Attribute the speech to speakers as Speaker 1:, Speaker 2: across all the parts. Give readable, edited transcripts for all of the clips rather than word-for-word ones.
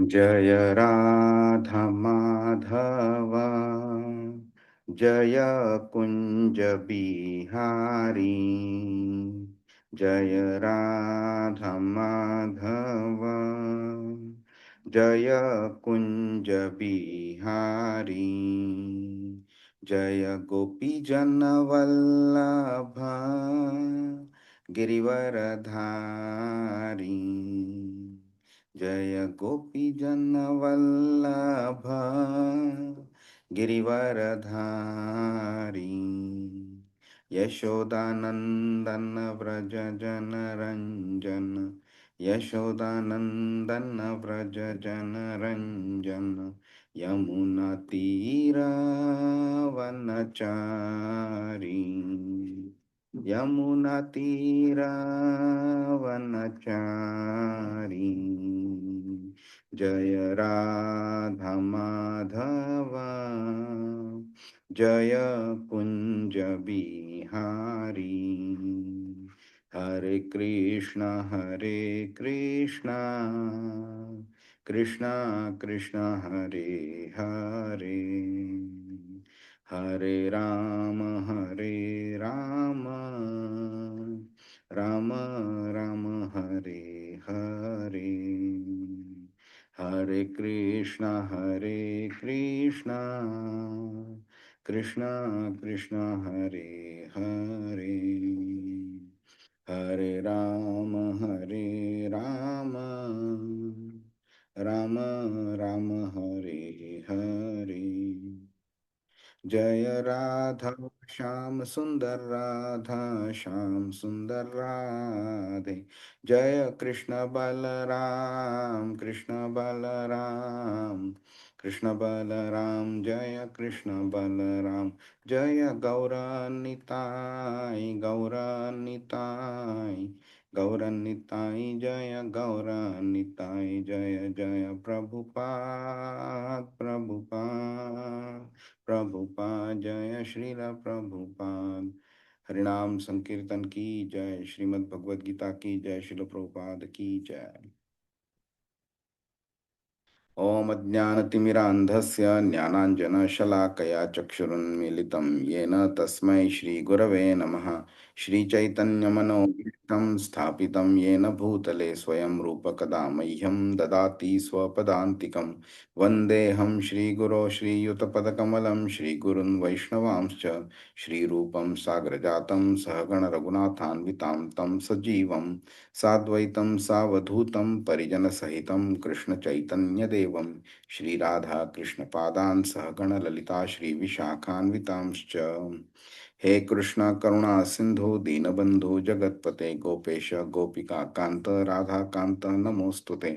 Speaker 1: जय राधा माधव जय कुंज बिहारी। जय राधा माधव जय कुंज बिहारी। जय गोपी जन वल्लभ गिरिवरधारी। जय गोपी जन वल्लभ गिरिवरधारी। यशोदानंदन व्रज जन रंजन। यशोदानंदन व्रज जन रंजन। यमुना तीरा वनचारी। यमुना तीरा वनचारी। जय राधा माधव जय कुंज बिहारी। हरे कृष्ण कृष्ण कृष्ण हरे हरे, हरे राम राम राम हरे हरे। हरे कृष्ण कृष्ण कृष्ण हरे हरे, हरे राम राम राम हरे हरे। जय राधा श्याम सुंदर राधा श्याम सुंदर राधे। जय कृष्ण बलराम कृष्ण बलराम कृष्ण बलराम। जय कृष्ण बलराम। जय गौरानिताय गौरानिताय गौरानिताय। जय गौरानिताय। जय जय प्रभुपाद प्रभुपाद प्रभुपाद। जय श्रील प्रभुपाद। हरिनाम संकीर्तन की जय। श्रीमद् भगवद गीता की जय। श्रील प्रभुपाद की जय। ॐ अज्ञानतिमिरान्धस्य ज्ञानाञ्जनशलाकया चक्षुरुन्मीलितं येन तस्मै श्रीगुरवे नमः। श्रीचैतन्यमनोभीष्टं स्थापितं येन भूतले स्वयं रूपकदा मह्यं ददाति स्वपदान्तिकं। वन्देऽहं श्रीगुरो श्रीयुतपदकमलं श्रीगुरुन् वैष्णवांश्च। श्रीरूपं साग्रजातं सहगणरघुनाथान्वितां तं सजीवं साद्वैतं सावधूतं परिजनसहितं कृष्णचैतन्यदेवं श्रीराधाकृष्णपादान् सहगणललिता श्रीविशाखान्वितांश्च। हे कृष्ण करुणा सिंधु दीनबंधु जगतपते गोपेश गोपिका कांत राधा कांत नमोस्तुते।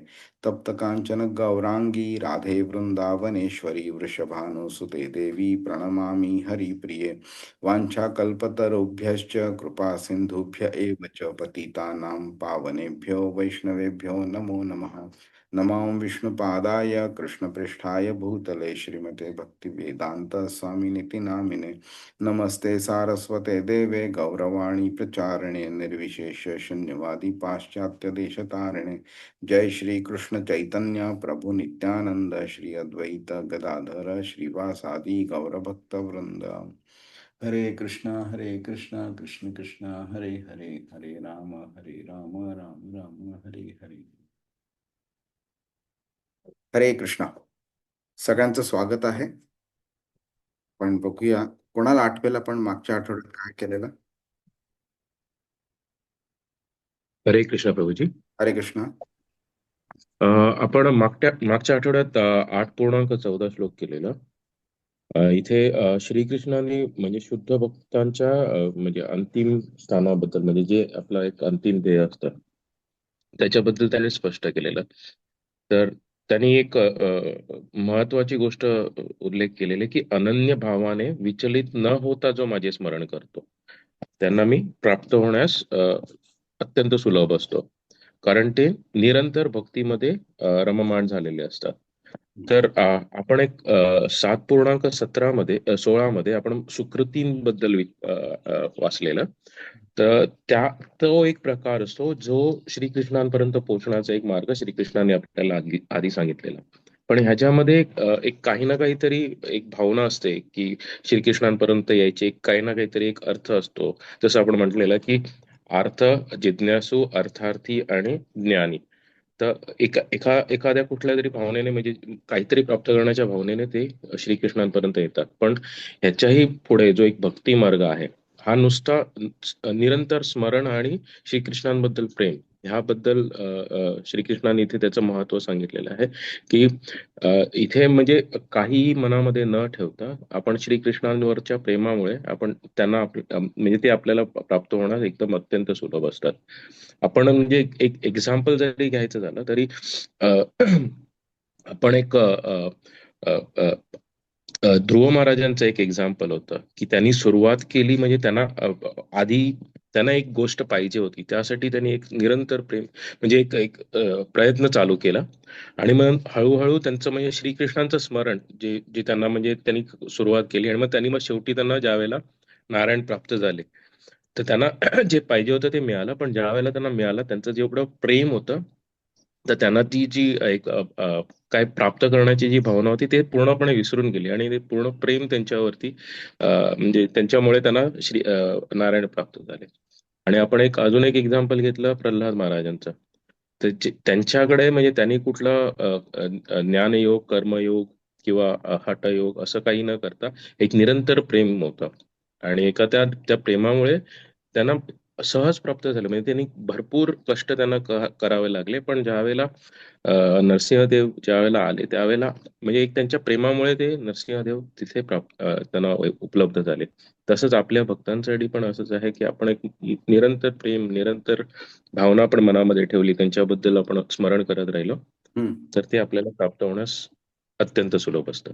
Speaker 1: तप्त कांचन गौरांगी राधे वृंदावनेश्वरी वृषभानुसुते देवी प्रणमामि हरिप्रिये। वाञ्छाकल्पतरुभ्यश्च कृपा सिन्धुभ्य एव च पतितानां पावनेभ्यो वैष्णवेभ्यो नमो नमः। नमो विष्णुपादाय कृष्णपृष्ठाय भूतले श्रीमते भक्तिवेदांत स्वामिनिति नामिने। नमस्ते सारस्वते देवे गौरवाणी प्रचारिणे निर्विशेष शून्यवादी पाश्चात्य देशतारिणे। जय श्री कृष्ण चैतन्य प्रभु नित्यानंद श्री अद्वैत गदाधर श्रीवासादि गौरभक्त वृंद। हरे कृष्णा कृष्ण कृष्ण हरे हरे, हरे राम राम राम हरे हरे। हरे कृष्णा। सगळ्यांचं स्वागत आहे. पण बघूया कोणाला आठवेल आपण मागच्या आठवड्यात काय केलेलं.
Speaker 2: हरे कृष्ण प्रभूजी.
Speaker 1: हरे कृष्णा.
Speaker 2: आपण मागच्या आठवड्यात 8.14 श्लोक केलेला. इथे श्रीकृष्णाने म्हणजे शुद्ध भक्तांच्या म्हणजे अंतिम स्थानाबद्दल म्हणजे जे आपला एक अंतिम ध्येय असतं त्याच्याबद्दल त्याने स्पष्ट केलेलं. तर त्यांनी एक महत्वाची गोष्ट उल्लेख केलेली की अनन्य भावाने विचलित न होता जो माझे स्मरण करतो त्यांना मी प्राप्त होण्यास अत्यंत सुलभ असतो, कारण ते निरंतर भक्तीमध्ये रममाण झालेले असतात. तर आपण एक 7.17 मध्ये 16 मध्ये आपण सुकृतींबद्दल वाचलेलं. तर तो एक प्रकार असतो जो श्रीकृष्णांपर्यंत पोहोचण्याचा एक मार्ग श्रीकृष्णाने आपल्याला आधी सांगितलेला. पण ह्याच्यामध्ये एक काही ना काहीतरी एक भावना असते की श्रीकृष्णांपर्यंत यायची काही ना काहीतरी एक अर्थ असतो. जसं आपण म्हटलेलं की अर्थ, जिज्ञासू, अर्थार्थी आणि ज्ञानी. तर एखाद्या कुठल्या तरी भावनेने म्हणजे काहीतरी प्राप्त करण्याच्या भावनेने ते श्रीकृष्णांपर्यंत येतात. पण ह्याच्याही पुढे जो एक भक्ती मार्ग आहे, हा नुसता निरंतर स्मरण आणि श्रीकृष्णांबद्दल प्रेम ह्याबद्दल श्रीकृष्णाने इथे त्याचं महत्व सांगितलेलं आहे की इथे म्हणजे काहीही मनामध्ये न ठेवता आपण श्रीकृष्णांवरच्या प्रेमामुळे आपण त्यांना म्हणजे ते आपल्याला प्राप्त होण्यास एकदम अत्यंत सुलभ असतात. आपण म्हणजे एक एक्झाम्पल जरी घ्यायचं झालं तरी अ, आपण एक अ, अ, ध्रुव महाराजांचं एक एक्झाम्पल होतं की त्यांनी सुरुवात केली म्हणजे आधी त्यांना एक गोष्ट पाहिजे होती, त्यासाठी त्यांनी एक निरंतर प्रेम म्हणजे एक एक प्रयत्न चालू केला. आणि मग हळूहळू त्यांचं म्हणजे श्रीकृष्णांचं स्मरण जे जे त्यांना म्हणजे त्यांनी सुरुवात केली आणि मग शेवटी त्यांना ज्यावेळेला नारायण प्राप्त झाले, तर त्यांना जे पाहिजे होतं ते मिळालं. पण ज्या वेळेला त्यांना मिळालं त्यांचं जेवढं प्रेम होतं, तर त्यांना ती जी एक काय प्राप्त करण्याची जी भावना होती ते पूर्णपणे विसरून गेली आणि ते पूर्ण प्रेम त्यांच्यावरती म्हणजे त्यांच्यामुळे त्यांना नारायण प्राप्त झाले. आणि आपण अजून एक एक्झाम्पल घेतलं प्रल्हाद महाराजांचं. तर त्यांच्याकडे म्हणजे त्यांनी कुठला ज्ञानयोग, कर्मयोग किंवा हठयोग असं काही न करता एक निरंतर प्रेम होतं. आणि त्या प्रेमामुळे त्यांना सहज प्राप्त झालं. म्हणजे त्यांनी भरपूर कष्ट त्यांना करावे लागले, पण ज्यावेळेला नरसिंहदेव ज्यावेळेला आले त्यावेळेला म्हणजे एक त्यांच्या प्रेमामुळे ते नरसिंहदेव तिथे त्यांना उपलब्ध झाले. तसंच आपल्या भक्तांसाठी पण असंच आहे की आपण एक निरंतर प्रेम, निरंतर भावना आपण मनामध्ये ठेवली, त्यांच्याबद्दल आपण स्मरण करत राहिलो,
Speaker 1: हम्म.
Speaker 2: तर ते आपल्याला प्राप्त होण्यास अत्यंत सुलभ असतं.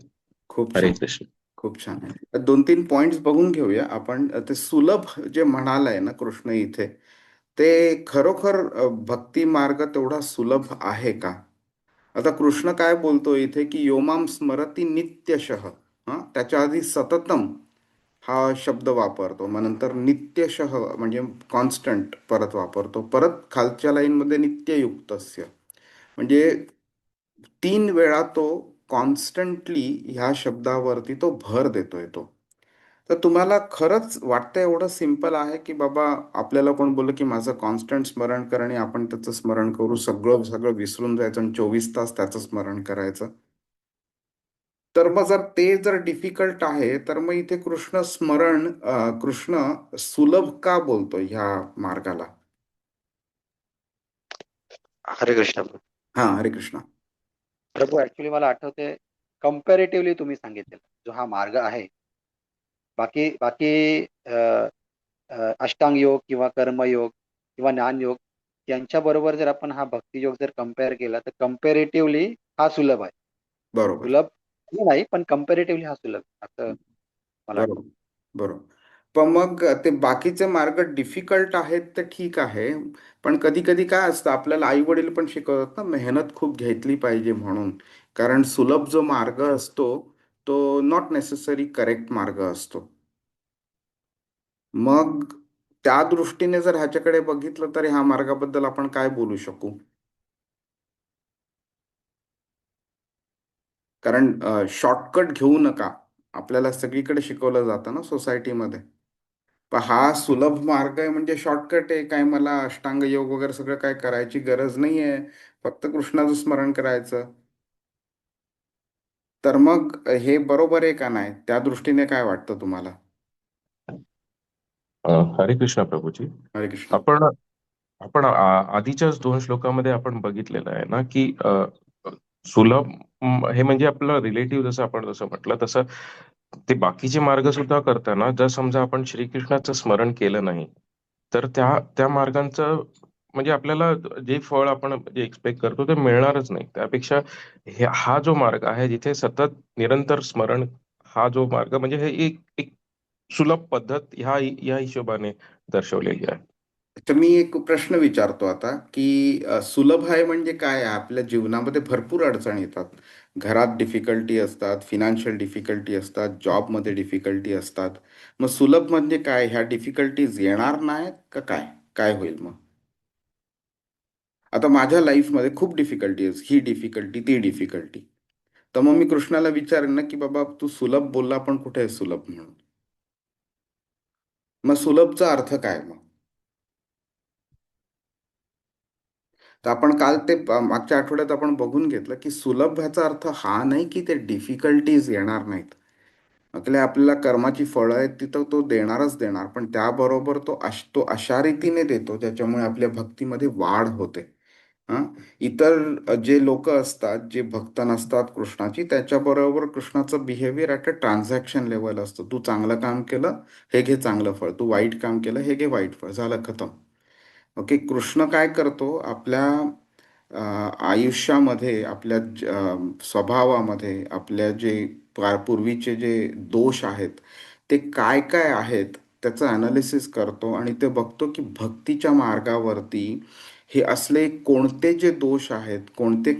Speaker 1: खूप
Speaker 2: हरे
Speaker 1: छान.
Speaker 2: कृष्ण.
Speaker 1: खूप छान. दोन तीन पॉइंट्स बघून घेऊया आपण. ते सुलभ जे म्हणालाय ना कृष्ण इथे, ते खरोखर भक्ती मार्ग तेवढा सुलभ आहे का? आता कृष्ण काय बोलतो इथे की योमाम स्मरती नित्यशः. हा, त्याच्या आधी सततम हा शब्द वापरतो, मग नंतर नित्यशः म्हणजे कॉन्स्टंट परत वापरतो, परत खालच्या लाईनमध्ये नित्ययुक्तस्य. म्हणजे 3 वेळा तो कॉन्स्टंटली ह्या शब्दावरती तो भर देतोय तो. तर तुम्हाला खरंच वाटतं एवढं सिम्पल आहे की बाबा आपल्याला कोण बोललं की माझं कॉन्स्टंट स्मरण कर आणि आपण त्याचं स्मरण करू, सगळं सगळं विसरून जायचं आणि 24 तास त्याचं स्मरण करायचं? तर मग जर ते जर डिफिकल्ट आहे तर मग इथे कृष्ण स्मरण कृष्ण सुलभ का बोलतो ह्या मार्गाला?
Speaker 3: हरे कृष्ण प्रभू.
Speaker 1: हा, हरे कृष्णा.
Speaker 3: प्रभू ऍक्च्युली मला आठवते, कम्पॅरेटिव्हली तुम्ही सांगितलेला जो हा मार्ग आहे, बाकी बाकी अ, अष्टांग योग किंवा कर्मयोग किंवा ज्ञानयोग यांच्या बरोबर जर आपण हा भक्तियोग जर कम्पेअर केला तर कम्पॅरेटिव्हली हा सुलभ आहे.
Speaker 1: बरोबर.
Speaker 3: सुलभ नाही, पण कम्पॅरेटिव्हली हा सुलभ असं मला वाटतं.
Speaker 1: बरोबर. बरोबर. पण मग ते बाकीचे मार्ग डिफिकल्ट आहेत तर ठीक आहे. पण कधी कधी काय असतं, आपल्याला आई वडील पण शिकवतात ना मेहनत खूप घेतली पाहिजे म्हणून. कारण सुलभ जो मार्ग असतो तो नॉट नेसेसरी करेक्ट मार्ग असतो. मग त्या दृष्टीने जर ह्याच्याकडे बघितलं तर ह्या मार्गाबद्दल आपण काय बोलू शकू? कारण शॉर्टकट घेऊ नका, आपल्याला सगळीकडे शिकवलं जातं ना सोसायटीमध्ये. पण हा सुलभ मार्ग आहे म्हणजे शॉर्टकट आहे काय, मला अष्टांग योग वगैरे सगळं काय करायची गरज नाहीये, फक्त कृष्णाचं स्मरण करायचं. तर मग हे बरोबर आहे का नाही, त्या दृष्टीने काय वाटतं तुम्हाला?
Speaker 2: हरे कृष्ण प्रभूजी.
Speaker 1: हरे कृष्ण.
Speaker 2: आपण आपण आधीच्याच 2 श्लोकामध्ये आपण बघितलेलं आहे ना की सुलभ हे म्हणजे आपलं रिलेटिव्ह, जसं आपण जसं म्हटलं तसं ते बाकीचे मार्ग सुद्धा करताना जर समजा आपण श्रीकृष्णाचं स्मरण केलं नाही, तर त्या त्या मार्गांचं म्हणजे आपल्याला जे फळ आपण जे एक्सपेक्ट करतो ते मिळणारच नाही. त्यापेक्षा हा जो मार्ग आहे जिथे सतत निरंतर स्मरण, हा जो मार्ग म्हणजे हे एक एक सुलभ पद्धत ह्या या हिशोबाने दर्शवलेली आहे.
Speaker 1: तर मी एक प्रश्न विचारतो आता की सुलभ आहे म्हणजे काय आहे? आपल्या जीवनामध्ये भरपूर अडचणी येतात. घरात डिफिकल्टी असतात, फिनान्शियल डिफिकल्टी असतात, जॉबमध्ये डिफिकल्टी असतात. मग सुलभ म्हणजे काय? ह्या डिफिकल्टीज येणार नाहीत का काय? काय होईल मग? आता माझ्या लाईफमध्ये खूप डिफिकल्टी आहे, ही डिफिकल्टी ती डिफिकल्टी. तर मग मी कृष्णाला विचारेन ना की बाबा तू सुलभ बोलला, पण कुठे आहे सुलभ म्हणून? मग सुलभचा अर्थ काय मग? तर आपण काल ते मागच्या आठवड्यात आपण बघून घेतलं की सुलभ ह्याचा अर्थ हा नाही की ते डिफिकल्टीज येणार नाहीत. आपल्याला कर्माची फळं आहेत तिथं तो देणारच देणार, पण त्याबरोबर तो अशा रीतीने देतो ज्याच्यामुळे आपल्या भक्तीमध्ये वाढ होते. हां, इतर जे लोक असतात, जे भक्त नसतात कृष्णाची, त्याच्याबरोबर कृष्णाचं behaviour at a transaction level असतं. तू चांगलं काम केलं, हे घे चांगलं फळ. तू वाईट काम केलं, हे घे वाईट फळ. झालं, खतम. ओके, कृष्ण काय करतो आपल्या आयुष्यामध्ये, आपल्या स्वभावामध्ये, आपल्या जे पूर्वीचे जे दोष आहेत ते काय काय आहेत त्याचं ॲनालिसिस करतो आणि ते बघतो की भक्तीच्या मार्गावरती हे असले कोणते जे दोष आहेत, कोणते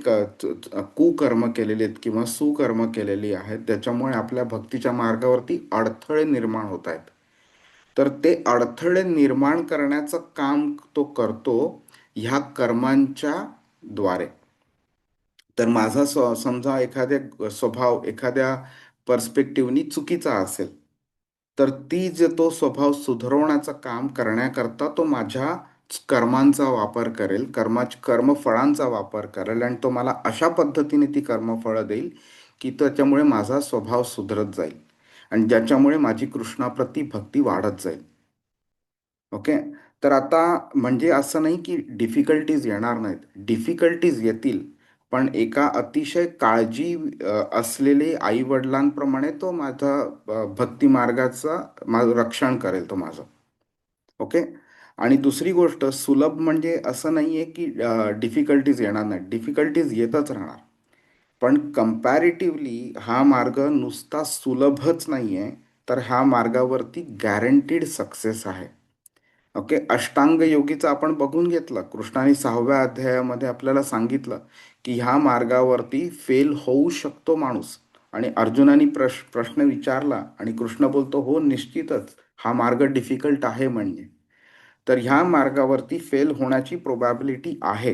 Speaker 1: कुकर्म केलेले आहेत किंवा सुकर्म केलेली आहेत ज्याच्यामुळे आपल्या भक्तीच्या मार्गावरती अडथळे निर्माण होत आहेत. तर ते अडथळे निर्माण करण्याचं काम तो करतो ह्या कर्मांच्या द्वारे. तर माझा समजा एखाद्या स्वभाव एखाद्या पर्स्पेक्टिव्हनी चुकीचा असेल, तर तो स्वभाव सुधारवण्याचं काम करण्याकरता तो माझ्या कर्मांचा वापर करेल, कर्मफळांचा वापर करेल आणि तो मला अशा पद्धतीने ती कर्मफळं देईल की त्याच्यामुळे माझा स्वभाव सुधरत जाईल आणि ज्याच्यामुळे माझी कृष्णाप्रती भक्ती वाढत जाईल. ओके. तर आता म्हणजे असं नाही की डिफिकल्टीज येणार नाहीत. डिफिकल्टीज येतील, पण एका अतिशय काळजी असलेले आई-वडिलांप्रमाणे तो माझा भक्ती मार्गाचा रक्षण करेल तो माझं. ओके. आणि दुसरी गोष्ट सुलभ म्हणजे असं नाहीये की डिफिकल्टीज येणार नाहीत. डिफिकल्टीज येतच राहणार. पण कंपॅरेटिव्हली हा मार्ग नुसता सुलभच नाहीये, तर ह्या मार्गावरती गॅरंटीड सक्सेस आहे. ओके. अष्टांग योगीचं आपण बघून घेतलं. कृष्णाने 6व्या अध्यायामध्ये आपल्याला सांगितलं की ह्या मार्गावरती फेल होऊ शकतो माणूस. आणि अर्जुनाने प्रश्न विचारला आणि कृष्ण बोलतो हो निश्चितच, हा मार्ग डिफिकल्ट आहे म्हणजे. तर ह्या मार्गावरती फेल होण्याची प्रोबॅबिलिटी आहे.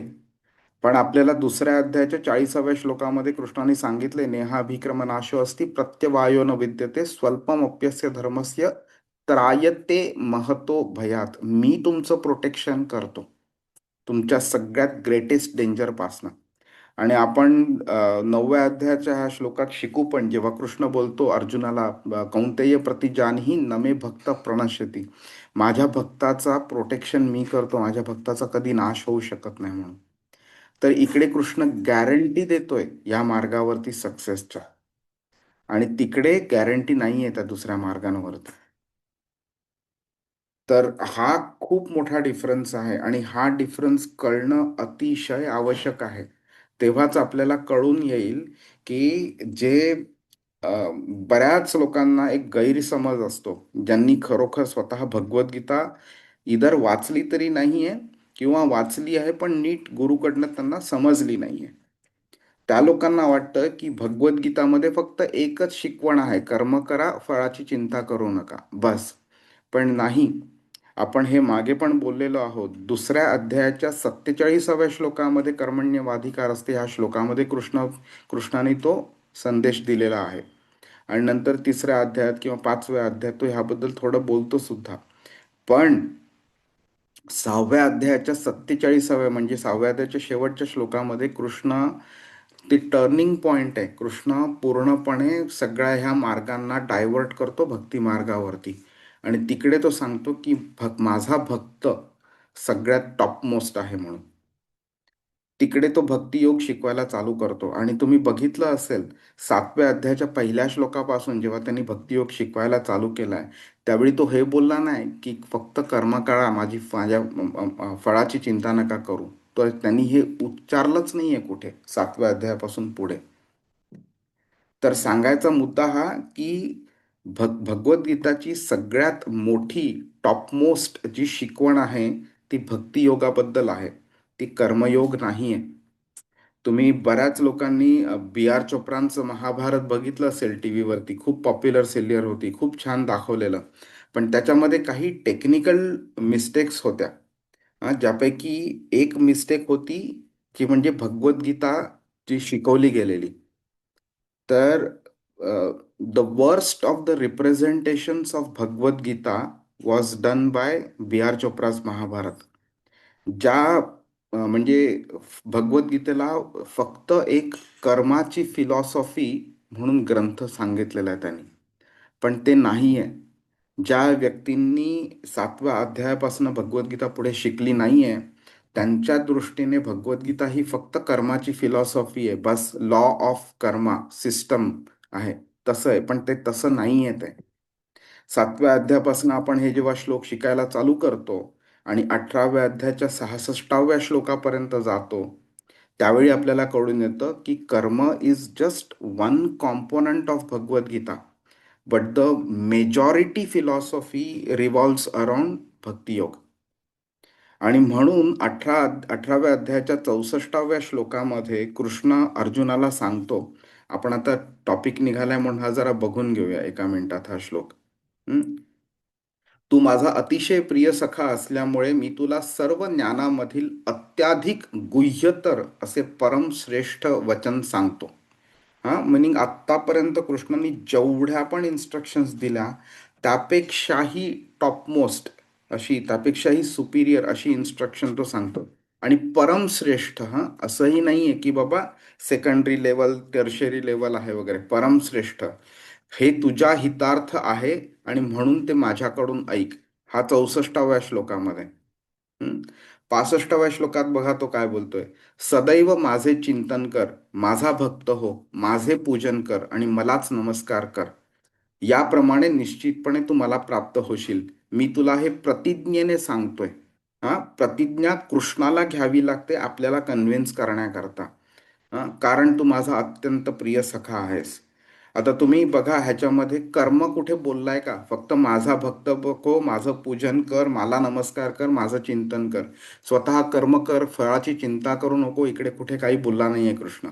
Speaker 1: पण आपल्याला दुसऱ्या अध्यायाच्या 40व्या श्लोकामध्ये कृष्णाने सांगितले नेहाभिक्रमनाशो अस्ति प्रत्यवायो न विद्यते स्वल्पमप्यस्य धर्मस्य त्रायते महतो भयात. मी तुमचं प्रोटेक्शन करतो तुमच्या सगळ्यात ग्रेटेस्ट डेंजरपासनं. आणि आपण 9व्या अध्यायाच्या ह्या श्लोकात शिकू पण, जेव्हा कृष्ण बोलतो अर्जुनाला कौंतेय प्रतिजानही नमे भक्त प्रणश्यती, माझ्या भक्ताचा प्रोटेक्शन मी करतो, माझ्या भक्ताचा कधी नाश होऊ शकत नाही म्हणून. तर इकडे कृष्ण गॅरंटी देतोय या मार्गावरती सक्सेसच्या, आणि तिकडे गॅरंटी नाही आहे त्या दुसऱ्या मार्गांवरती. तर हा खूप मोठा डिफरन्स आहे आणि हा डिफरन्स कळणं अतिशय आवश्यक आहे. तेव्हाच आपल्याला कळून येईल की जे अ, बऱ्याच लोकांना एक गैरसमज असतो, ज्यांनी खरोखर स्वतः भगवद्गीता इधर वाचली तरी नाहीये किंवा वाचली आहे पण नीट गुरुकडनं त्यांना समजली नाहीये. त्या लोकांना वाटतं की भगवद्गीतामध्ये फक्त एकच शिकवण आहे, कर्म करा, फळाची चिंता करू नका, बस. पण नाही. आपण हे मागे पण बोललेलो आहोत. दुसऱ्या अध्यायाच्या 47व्या श्लोकामध्ये कर्मण्यवाधिकार असते. ह्या श्लोकामध्ये कृष्णाने तो संदेश दिलेला आहे. आणि नंतर तिसऱ्या अध्यायात किंवा 5व्या अध्यायात तो ह्याबद्दल थोडं बोलतो सुद्धा. पण 6व्या अध्यायाच्या 47व्या म्हणजे 6व्या अध्यायाच्या शेवटच्या श्लोकामध्ये कृष्ण, ते टर्निंग पॉइंट आहे. कृष्ण पूर्णपणे सगळ्या ह्या मार्गांना डायव्हर्ट करतो भक्ती मार्गावरती. आणि तिकडे तो सांगतो की माझा भक्त सगळ्यात टॉपमोस्ट आहे म्हणून. तिकडे तो भक्तियोग शिकवायला चालू करतो. आणि तुम्ही बघितलं असेल 7व्या अध्यायाच्या पहिल्या श्लोकापासून जेव्हा त्यांनी भक्तियोग शिकवायला चालू केलाय, त्यावेळी तो हे बोलला नाही की फक्त कर्म करा, माझ्या फळाची चिंता नका करू. तर त्यांनी हे उच्चारलंच नाहीये कुठे 7व्या अध्यायापासून पुढे. तर सांगायचा मुद्दा हा की भगवद्गीताची सगळ्यात मोठी टॉपमोस्ट जी शिकवण आहे ती भक्ती योगाबद्दल आहे, ती कर्मयोग नाही आहे. तुम्ही बऱ्याच लोकांनी बी आर चोप्रांचं महाभारत बघितलं असेल टी व्हीवरती, खूप पॉप्युलर सिरियल होती, खूप छान दाखवलेलं. पण त्याच्यामध्ये काही टेक्निकल मिस्टेक्स होत्या. ज्यापैकी एक मिस्टेक होती की म्हणजे भगवद्गीता जी शिकवली गेलेली, तर the worst of the representations of Bhagavad Gita was done by B R Chopra's Mahabharat. ज्या म्हणजे भगवद्गीतेला फक्त एक कर्माची फिलॉसॉफी म्हणून ग्रंथ सांगितलेला आहे त्यांनी, पण ते नाही आहे. ज्या व्यक्तींनी 7व्या अध्यायापासून भगवद्गीता पुढे शिकली नाहीये, त्यांच्या दृष्टीने भगवद्गीता ही फक्त कर्माची फिलॉसॉफी आहे, बस लॉ ऑफ कर्मा सिस्टम आहे, तसं आहे. पण ते तसं नाही आहे. ते 7व्या अध्यायापासून आपण हे जेव्हा श्लोक शिकायला चालू करतो आणि 18व्या अध्यायाच्या 66व्या श्लोकापर्यंत जातो, त्यावेळी आपल्याला कळून येतं की karma is just one component of Bhagavad Gita, but the majority philosophy revolves around Bhakti Yoga. आणि म्हणून 18व्या अध्यायाच्या 64व्या श्लोकामध्ये कृष्ण अर्जुनाला सांगतो. आपण आता टॉपिक निघालाय म्हणून हा जरा बघून घेऊया एका मिनिटात हा श्लोक. हम्म. तू माझा अतिशय प्रिय सखा असल्यामुळे मी तुला सर्व ज्ञानामधील अत्याधिक गुह्यतर असे परमश्रेष्ठ वचन सांगतो. मिनिंग आत्तापर्यंत कृष्णांनी जेवढ्या पण इन्स्ट्रक्शन्स दिल्या त्यापेक्षाही टॉपमोस्ट अशी, त्यापेक्षाही सुपिरियर अशी इन्स्ट्रक्शन तो सांगतो. आणि परमश्रेष्ठ, असंही नाहीये की बाबा सेकंडरी लेवल टर्शरी लेवल आहे वगैरे. परमश्रेष्ठ हे तुझ्या हितार्थ आहे आणि म्हणून ते माझ्याकडून ऐक. हा 64व्या श्लोकामध्ये. हम्म. 65व्या श्लोकात बघा तो काय बोलतोय. सदैव माझे चिंतन कर, माझा भक्त हो, माझे पूजन कर आणि मलाच नमस्कार कर. याप्रमाणे निश्चितपणे तू मला प्राप्त होशील. मी तुला हे प्रतिज्ञेने सांगतोय. प्रतिज्ञा कृष्णाला घ्यावी लागते आपल्याला कन्व्हिन्स करण्याकरता. कारण तू माझा अत्यंत प्रिय सखा आहेस. आता तुम्ही बघा ह्याच्यामध्ये कर्म कुठे बोललाय का? फक्त माझा भक्त हो, माझं पूजन कर, मला नमस्कार कर, माझं चिंतन कर. स्वतः कर्म कर, फळाची चिंता करू नको, इकडे कुठे काही बोलला नाहीये कृष्ण.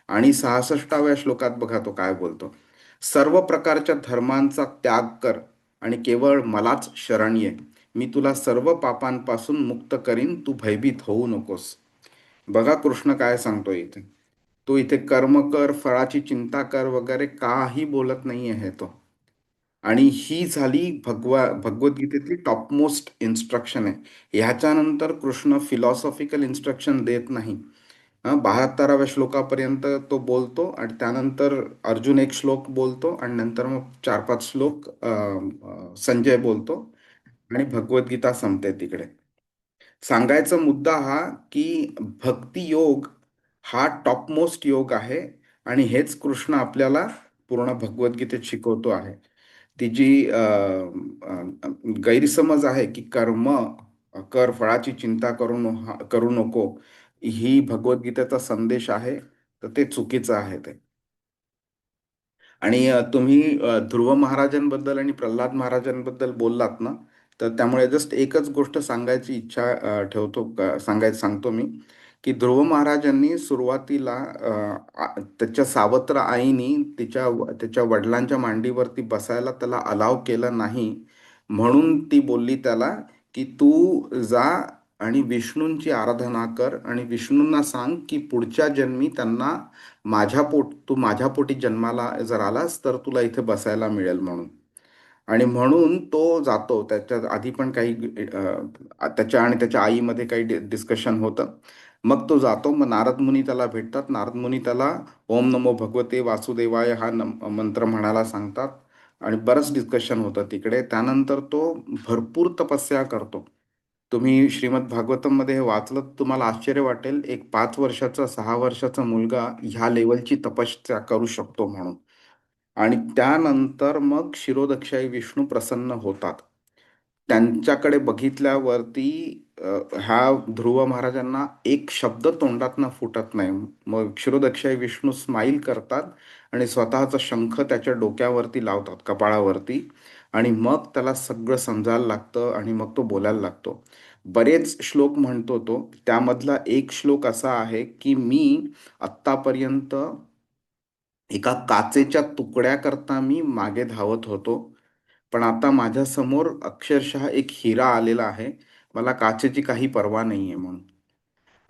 Speaker 1: आणि 66व्या श्लोकात बघा तो काय बोलतो. सर्व प्रकारच्या धर्मांचा त्याग कर आणि केवळ मलाच शरण ये. मी तुला सर्व पापांपासून मुक्त करीन, तू भयभीत होऊ नकोस. बघा कृष्ण काय सांगतो इथे. तो इथे कर्म कर, फळाची चिंता कर वगैरे काही बोलत नाही आहे तो. आणि ही झाली भगवद्गीतेतली टॉपमोस्ट इन्स्ट्रक्शन आहे. ह्याच्यानंतर कृष्ण फिलॉसॉफिकल इन्स्ट्रक्शन देत नाही. 72व्या श्लोकापर्यंत तो बोलतो आणि त्यानंतर अर्जुन एक श्लोक बोलतो आणि नंतर मग 4-5 श्लोक संजय बोलतो आणि भगवद्गीता संपते तिकडे. सांगायचा मुद्दा हा की भक्ती योग हा टॉपमोस्ट योग आहे आणि हेच कृष्ण आपल्याला पूर्ण भगवद्गीतेत शिकवतो आहे. ती जी गैरसमज आहे की कर्म कर, फळाची चिंता करू नको, ही भगवद्गीतेचा संदेश आहे, तर ते चुकीचं आहे ते. आणि तुम्ही ध्रुव महाराजांबद्दल आणि प्रल्हाद महाराजांबद्दल बोललात ना, तर त्यामुळे जस्ट एकच गोष्ट सांगायची इच्छा सांगतो मी की ध्रुव महाराजांनी सुरुवातीला त्याच्या सावत्र आईनी त्याच्या वडिलांच्या मांडीवरती बसायला त्याला अलाव केलं नाही. म्हणून ती बोलली त्याला की तू जा आणि विष्णूंची आराधना कर आणि विष्णूंना सांग की पुढच्या जन्मी त्यांना तू माझ्या पोटी जन्माला जर आलास तर तुला इथे बसायला मिळेल म्हणून. आणि म्हणून तो जातो. त्याच्या आधी पण काही त्याच्या आणि त्याच्या आईमध्ये काही डिस्कशन होतं. मग तो जातो. मग नारद मुनी त्याला भेटतात. नारद मुनी त्याला ओम नमो भगवते वासुदेवाय हा मंत्र म्हणायला सांगतात आणि बरंच डिस्कशन होतं तिकडे. त्यानंतर तो भरपूर तपस्या करतो. तुम्ही श्रीमद भागवतममध्ये हे वाचलं तर तुम्हाला आश्चर्य वाटेल. एक 5 वर्षाचा 6 वर्षाचा मुलगा ह्या लेवलची तपस्या करू शकतो म्हणून. आणि त्यानंतर मग शिरोदक्षाई विष्णू प्रसन्न होतात. त्यांच्याकडे बघितल्यावरती ह्या ध्रुव महाराजांना एक शब्द तोंडातनं फुटत नाही. मग क्षीरोदक्षाई विष्णू स्माईल करतात आणि स्वतःचा शंख त्याच्या डोक्यावरती लावतात, कपाळावरती. आणि मग त्याला सगळं समजायला लागतं आणि मग तो बोलायला लागतो. बरेच श्लोक म्हणतो तो. त्यामधला एक श्लोक असा आहे की मी आत्तापर्यंत एका काचेच्या तुकड्याकरता मी मागे धावत होतो, पण आता माझ्या समोर अक्षरशः एक हिरा आलेला आहे. मला काचेची काही पर्वा नाहीये म्हणून.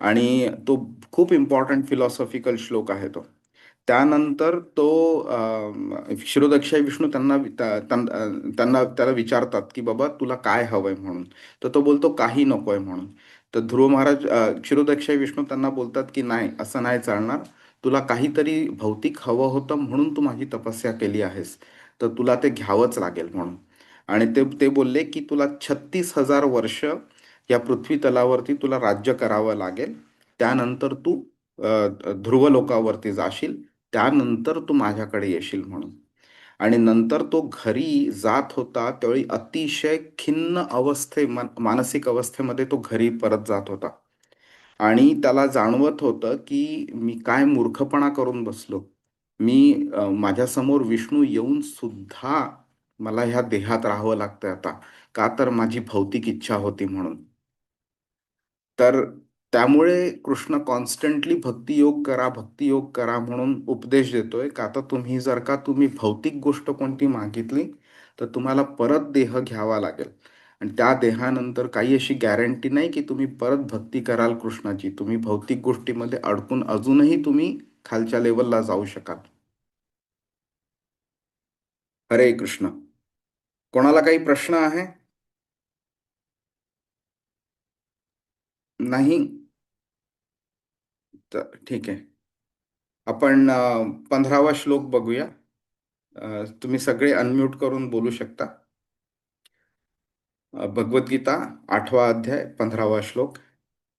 Speaker 1: आणि तो खूप इम्पॉर्टंट फिलॉसॉफिकल श्लोक आहे तो. त्यानंतर तो क्षीरोदक्षाई विष्णू त्यांना त्याला विचारतात की बाबा तुला काय हवंय म्हणून. तर तो बोलतो काही नकोय म्हणून. तर ध्रुव महाराज, क्षीरोदक्षाई विष्णू त्यांना बोलतात की नाही, असं नाही चालणार. तुला काहीतरी भौतिक हवं होतं म्हणून तू माझी तपस्या केली आहेस, तर तुला ते घ्यावंच लागेल म्हणून. आणि ते ते बोलले की तुला 36,000 वर्ष या पृथ्वी तलावरती तुला राज्य करावं लागेल. त्यानंतर तू ध्रुवलोकावरती जाशील. त्यानंतर तू माझ्याकडे येशील म्हणून. आणि नंतर तो घरी जात होता त्यावेळी अतिशय खिन्न मानसिक अवस्थेमध्ये तो घरी परत जात होता. आणि त्याला जाणवत होतं की मी काय मूर्खपणा करून बसलो. माझ्यासमोर विष्णू येऊन सुद्धा मला ह्या देहात राहावं लागतंय आता, का तर माझी भौतिक इच्छा होती म्हणून. तर त्यामुळे कृष्ण कॉन्स्टंटली भक्तियोग करा, भक्तियोग करा म्हणून उपदेश देतोय, का तर तुम्ही भौतिक गोष्ट कोणती मागितली तर तुम्हाला परत देह घ्यावा लागेल. आणि त्या देहानंतर काही अशी गॅरंटी नाही की तुम्ही परत भक्ती कराल कृष्णाची. तुम्ही भौतिक गोष्टीमध्ये अडकून अजूनही तुम्ही खालच्या लेवलला जाऊ शकाल. हरे कृष्ण. कोणाला काही प्रश्न आहे? नाही? तर ठीक आहे. आपण 15वा श्लोक बघूया. तुम्ही सगळे अनम्यूट करून बोलू शकता. भगवद्गीता 8वा अध्याय 15वा श्लोक.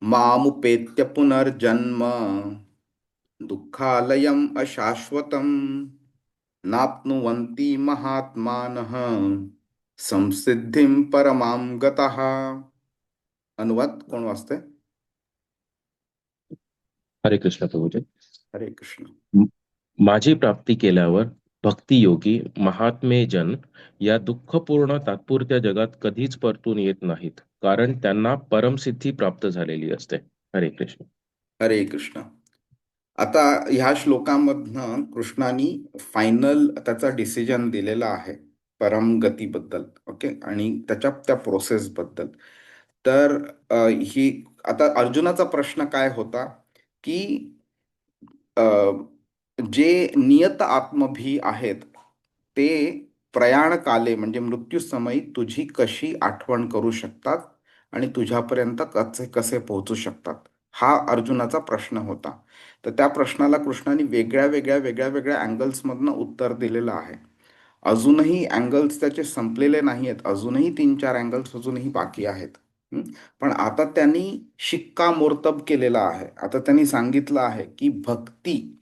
Speaker 1: मामुपेत्य पुनर्जन्म दुःखालयम् अशाश्वतम् नाप्नुवन्ति महात्मानः संसिद्धिं परमां गतः. अनुवाद कोण वाचते?
Speaker 2: हरे कृष्ण प्रभूजी.
Speaker 1: हरे कृष्ण.
Speaker 2: म- माझी प्राप्ती केल्यावर भक्तियोगी महात्मे जन या दुःखपूर्ण तात्पुरत्या जगात कधीच परतून येत नाहीत, कारण त्यांना परमसिद्धी प्राप्त झालेली असते. हरे कृष्ण.
Speaker 1: हरे कृष्ण. आता ह्या श्लोकामधनं कृष्णानी फायनल त्याचा डिसिजन दिलेला आहे परम गतीबद्दल. ओके. आणि त्या प्रोसेसबद्दल. तर ही आता अर्जुनाचा प्रश्न काय होता की अ, जे नियत आत्मभी आहेत ते प्रयाणकाले म्हणजे मृत्यूसमयी तुझी कशी आठवण करू शकतात आणि तुझ्यापर्यंत कसे कसे पोहोचू शकतात, हा अर्जुनाचा प्रश्न होता. तर त्या प्रश्नाला कृष्णाने वेगळ्या वेगळ्या अँगल्समधनं उत्तर दिलेलं आहे. अजूनही अँगल्स त्याचे संपलेले नाही आहेत. अजूनही 3-4 अँगल्स अजूनही बाकी आहेत. हं. पण आता त्यांनी शिक्कामोर्तब केलेला आहे. आता त्यांनी सांगितलं आहे की भक्ती,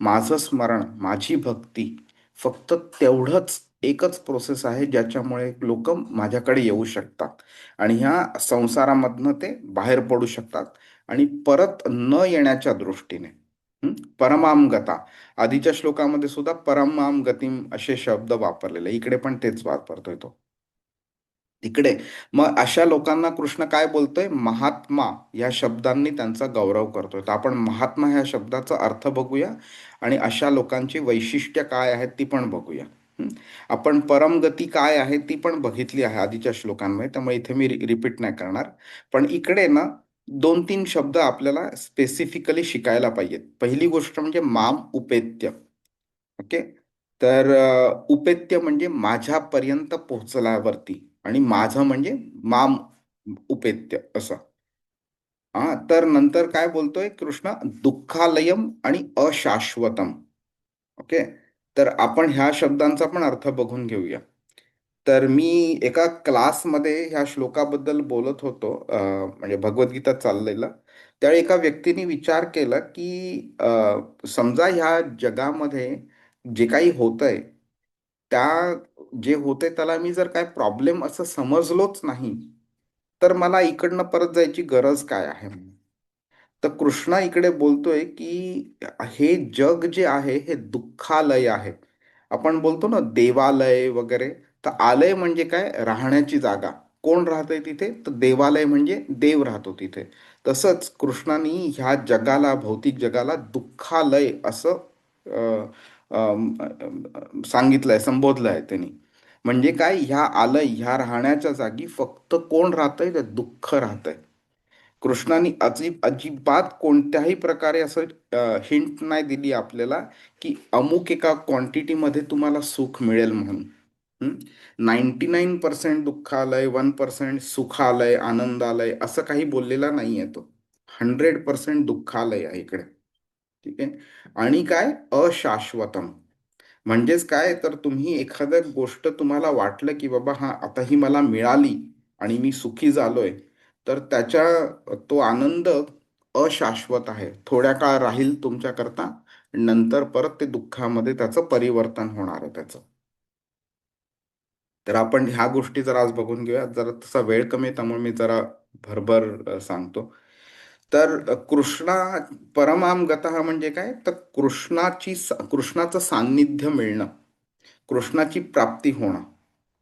Speaker 1: माझं स्मरण, माझी भक्ती फक्त तेवढंच एकच प्रोसेस आहे ज्याच्यामुळे लोक माझ्याकडे येऊ शकतात आणि ह्या संसारामधनं ते बाहेर पडू शकतात आणि परत न येण्याच्या दृष्टीने. परमाम गता. आधीच्या श्लोकामध्ये सुद्धा परमाम गतीम असे शब्द वापरलेले, इकडे पण तेच वापरतोय तो. तिकडे मग अशा लोकांना कृष्ण काय बोलतोय? महात्मा या शब्दांनी त्यांचा गौरव करतोय. तर आपण महात्मा ह्या शब्दाचा अर्थ बघूया आणि अशा लोकांची वैशिष्ट्य काय आहेत ती पण बघूया. हं. आपण परमगती काय आहे ती पण बघितली आहे आधीच्या श्लोकांमध्ये, त्यामुळे इथे मी रिपीट नाही करणार. पण इकडे ना 2-3 शब्द आपल्याला स्पेसिफिकली शिकायला पाहिजेत. पहिली गोष्ट म्हणजे माम उपेत्य. ओके. तर उपेत्य म्हणजे माझ्यापर्यंत पोहोचल्यावरती, आणि माझं म्हणजे माम उपेत्य असं. हा. तर नंतर काय बोलतोय कृष्ण? दुःखालयम आणि अशाश्वतम. ओके. तर आपण ह्या शब्दांचा पण अर्थ बघून घेऊया. तर मी एका क्लासमध्ये ह्या श्लोकाबद्दल बोलत होतो, म्हणजे भगवद्गीता चाललेलं. त्यावेळी एका व्यक्तीने विचार केला की समजा ह्या जगामध्ये जे काही होतंय, त्या जे होते त्याला मी जर काय प्रॉब्लेम असं समजलोच नाही, तर मला इकडनं परत जायची गरज काय आहे म्हणून. तर कृष्णा इकडे बोलतोय की हे जग जे आहे हे दुःखालय आहे. आपण बोलतो ना देवालय वगैरे. तर आलय म्हणजे काय? राहण्याची जागा. कोण राहतंय तिथे? तर देवालय म्हणजे देव राहतो तिथे. तसंच कृष्णाने ह्या जगाला, भौतिक जगाला दुःखालय असं अ, सांगितलंय, संबोधलंय त्यांनी. म्हणजे काय, ह्या आलय, ह्या राहण्याच्या जागी फक्त कोण राहतंय? तर दुःख राहतंय. कृष्णाने अजिबात कोणत्याही प्रकारे असं हिंट नाही दिली आपल्याला की अमुक एका क्वांटिटीमध्ये तुम्हाला सुख मिळेल म्हणून. 99% दुःखालय, 1% सुखालय, आनंदालय, असं काही बोललेला नाहीये तो. 100% दुःखालय आहे इकडे. ठीक आहे. आणि काय, अशाश्वतम. म्हणजेच काय, तर तुम्ही एखाद्या गोष्ट तुम्हाला वाटलं की बाबा हा आता ही मला मिळाली आणि मी सुखी झालोय, तर तो आनंद अशाश्वत आहे, थोड्या काळ राहील तुमच्याकरता, नंतर परत ते दुःखामध्ये त्याचं परिवर्तन होणार आहे त्याचं. तर आपण ह्या गोष्टी जरा आज बघून घेऊया. जरा तसा वेळ कमी आहे त्यामुळे मी जरा भरभर सांगतो. तर कृष्णा परमाम गतः म्हणजे काय, तर कृष्णाचं सान्निध्य मिळणं, कृष्णाची प्राप्ती होणं.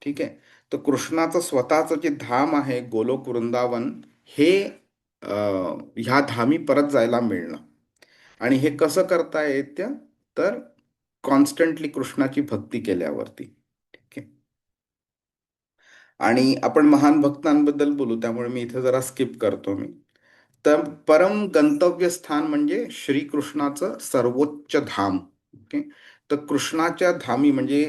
Speaker 1: ठीक आहे. तर कृष्णाचं स्वतःचं जे धाम आहे गोलोक वृंदावन, हे ह्या धामी परत जायला मिळणं. आणि हे कसं करता येतं? तर कॉन्स्टंटली कृष्णाची भक्ती केल्यावरती. ठीक आहे. आणि आपण महान भक्तांबद्दल बोलू त्यामुळे मी इथे जरा स्किप करतो मी. तर परम गंतव्य स्थान म्हणजे श्रीकृष्णाचं सर्वोच्च धाम. ओके. तर कृष्णाच्या धामी म्हणजे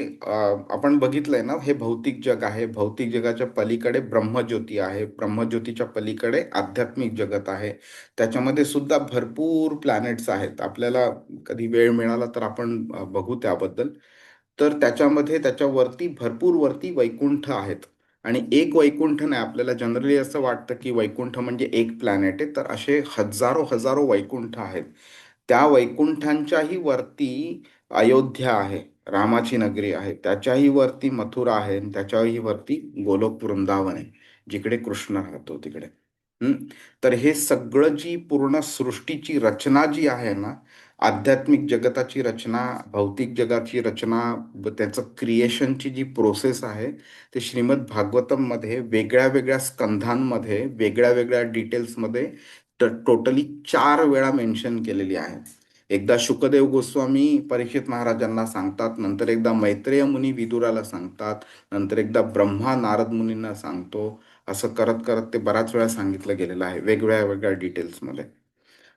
Speaker 1: आपण बघितलंय ना, हे भौतिक जग आहे, भौतिक जगाच्या पलीकडे ब्रह्मज्योती आहे, ब्रह्मज्योतीच्या पलीकडे आध्यात्मिक जगत आहे. त्याच्यामध्ये सुद्धा भरपूर प्लॅनेट्स आहेत. आपल्याला कधी वेळ मिळाला तर आपण बघू त्याबद्दल. तर त्याच्यामध्ये त्याच्यावरती भरपूर वरती वैकुंठ आहेत. आणि एक वैकुंठ नाही, आपल्याला जनरली असं वाटतं की वैकुंठ म्हणजे एक प्लॅनेट आहे, तर असे हजारो हजारो वैकुंठ आहेत. त्या वैकुंठांच्याही वरती अयोध्या आहे, रामाची नगरी आहे, त्याच्याही वरती मथुरा आहे, आणि त्याच्याही वरती गोलोक वृंदावन आहे, जिकडे कृष्ण राहतो तिकडे. हम्म. तर हे सगळं, जी पूर्ण सृष्टीची रचना जी आहे ना, आध्यात्मिक जगताची रचना, भौतिक जगाची रचना, त्याचं क्रिएशनची जी प्रोसेस आहे, ते श्रीमद भागवतम मध्ये वेगळ्या वेगळ्या स्कंधांमध्ये वेगळ्या वेगळ्या डिटेल्समध्ये टोटली 4 वेळा मेन्शन केलेली आहे. एकदा शुकदेव गोस्वामी परीक्षित महाराजांना सांगतात, नंतर एकदा मैत्रेय मुनी विदुराला सांगतात, नंतर एकदा ब्रह्मा नारद मुनींना सांगतो. असं करत करत ते बराच वेळा सांगितलं गेलेलं आहे वेगवेगळ्या वेगळ्या डिटेल्समध्ये.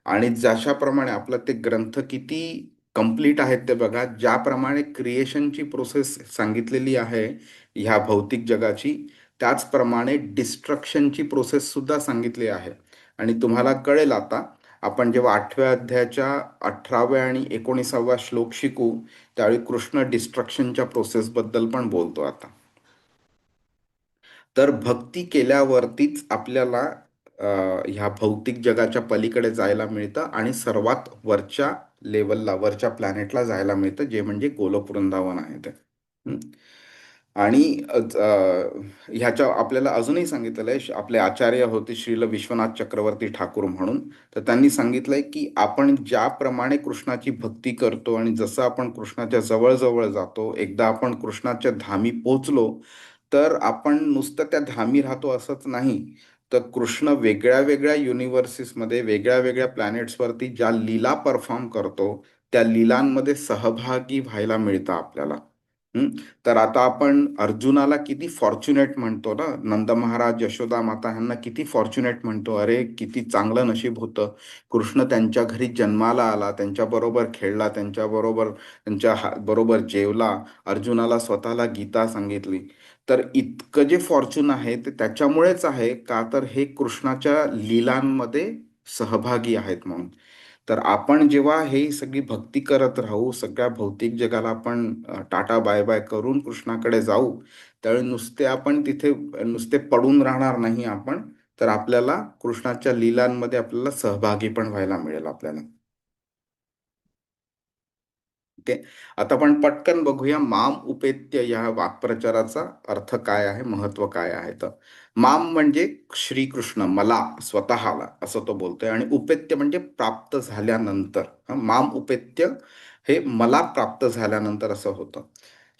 Speaker 1: आणि जशाप्रमाणे आपलं ते ग्रंथ किती कंप्लीट आहेत ते बघा, ज्याप्रमाणे क्रिएशनची प्रोसेस सांगितलेली आहे ह्या भौतिक जगाची, त्याचप्रमाणे डिस्ट्रक्शनची प्रोसेस सुद्धा सांगितली आहे. आणि तुम्हाला कळेल आता, आपण जेव्हा 8व्या अध्यायाच्या 18व्या आणि 19व्या श्लोक शिकू, त्यावेळी कृष्ण डिस्ट्रक्शनच्या प्रोसेसबद्दल पण बोलतो आता. तर भक्ती केल्यावरतीच आपल्याला ह्या भौतिक जगाच्या पलीकडे जायला मिळतं आणि सर्वात वरच्या लेवलला, वरच्या प्लॅनेटला जायला मिळतं, जे म्हणजे गोलोक वृंदावन आहे ते. हं. आणि ह्याच्या आपल्याला अजूनही सांगितलेलं आहे, आपले आचार्य होते श्रील विश्वनाथ चक्रवर्ती ठाकूर म्हणून. तर त्यांनी सांगितलंय की आपण ज्याप्रमाणे कृष्णाची भक्ती करतो आणि जसं आपण कृष्णाच्या जवळ जवळ जातो, एकदा आपण कृष्णाच्या धामी पोचलो, तर आपण नुसतं त्या धामी राहतो असंच नाही, तर कृष्ण वेगळ्या वेगळ्या युनिव्हर्सिसमध्ये, वेगळ्या वेगळ्या प्लॅनेट्सवरती ज्या लीला परफॉर्म करतो, त्या लीलांमध्ये सहभागी व्हायला मिळतं आपल्याला. हं. तर आता आपण अर्जुनाला किती फॉर्च्युनेट म्हणतो ना, नंद महाराज, यशोदा माता ह्यांना किती फॉर्च्युनेट म्हणतो, अरे किती चांगलं नशीब होतं, कृष्ण त्यांच्या घरी जन्माला आला, त्यांच्याबरोबर खेळला, त्यांच्याबरोबर बरोबर जेवला, अर्जुनाला स्वतःला गीता सांगितली. तर इतकं जे फॉर्च्यून आहे ते त्याच्यामुळेच आहे का, तर हे कृष्णाच्या लीलांमध्ये सहभागी आहेत म्हणून. तर आपण जेव्हा हे सगळी भक्ती करत राहू, सगळ्या भौतिक जगाला आपण टाटा बाय बाय करून कृष्णाकडे जाऊ, त्यावेळी नुसते आपण तिथे नुसते पडून राहणार नाही आपण, तर आपल्याला कृष्णाच्या लीलांमध्ये आपल्याला सहभागी पण व्हायला मिळेल आपल्याला. ओके. आता आपण पटकन बघूया माम उपेत्य या वाक्प्रचाराचा अर्थ काय आहे, महत्व काय आहे. तर माम म्हणजे श्रीकृष्ण, मला, स्वतःला, असं तो बोलतोय. आणि उपेत्य म्हणजे प्राप्त झाल्यानंतर. माम उपेत्य हे मला प्राप्त झाल्यानंतर असं होतं.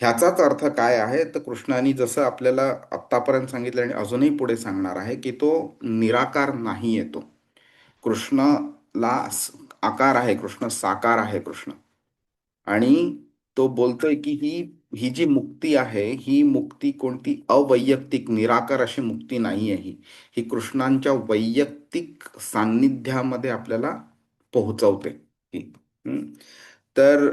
Speaker 1: ह्याचाच अर्थ काय आहे तर कृष्णाने जसं आपल्याला आत्तापर्यंत सांगितलं आणि अजूनही पुढे सांगणार आहे की तो निराकार नाही येतो. कृष्णला आकार आहे, कृष्ण साकार आहे कृष्ण. आणि तो बोलतोय की ही जी मुक्ती आहे ही मुक्ती कोणती अवैयक्तिक निराकार अशी मुक्ती नाही आहे. ही कृष्णांच्या वैयक्तिक सान्निध्यामध्ये आपल्याला पोहोचवते ही. हम्म. तर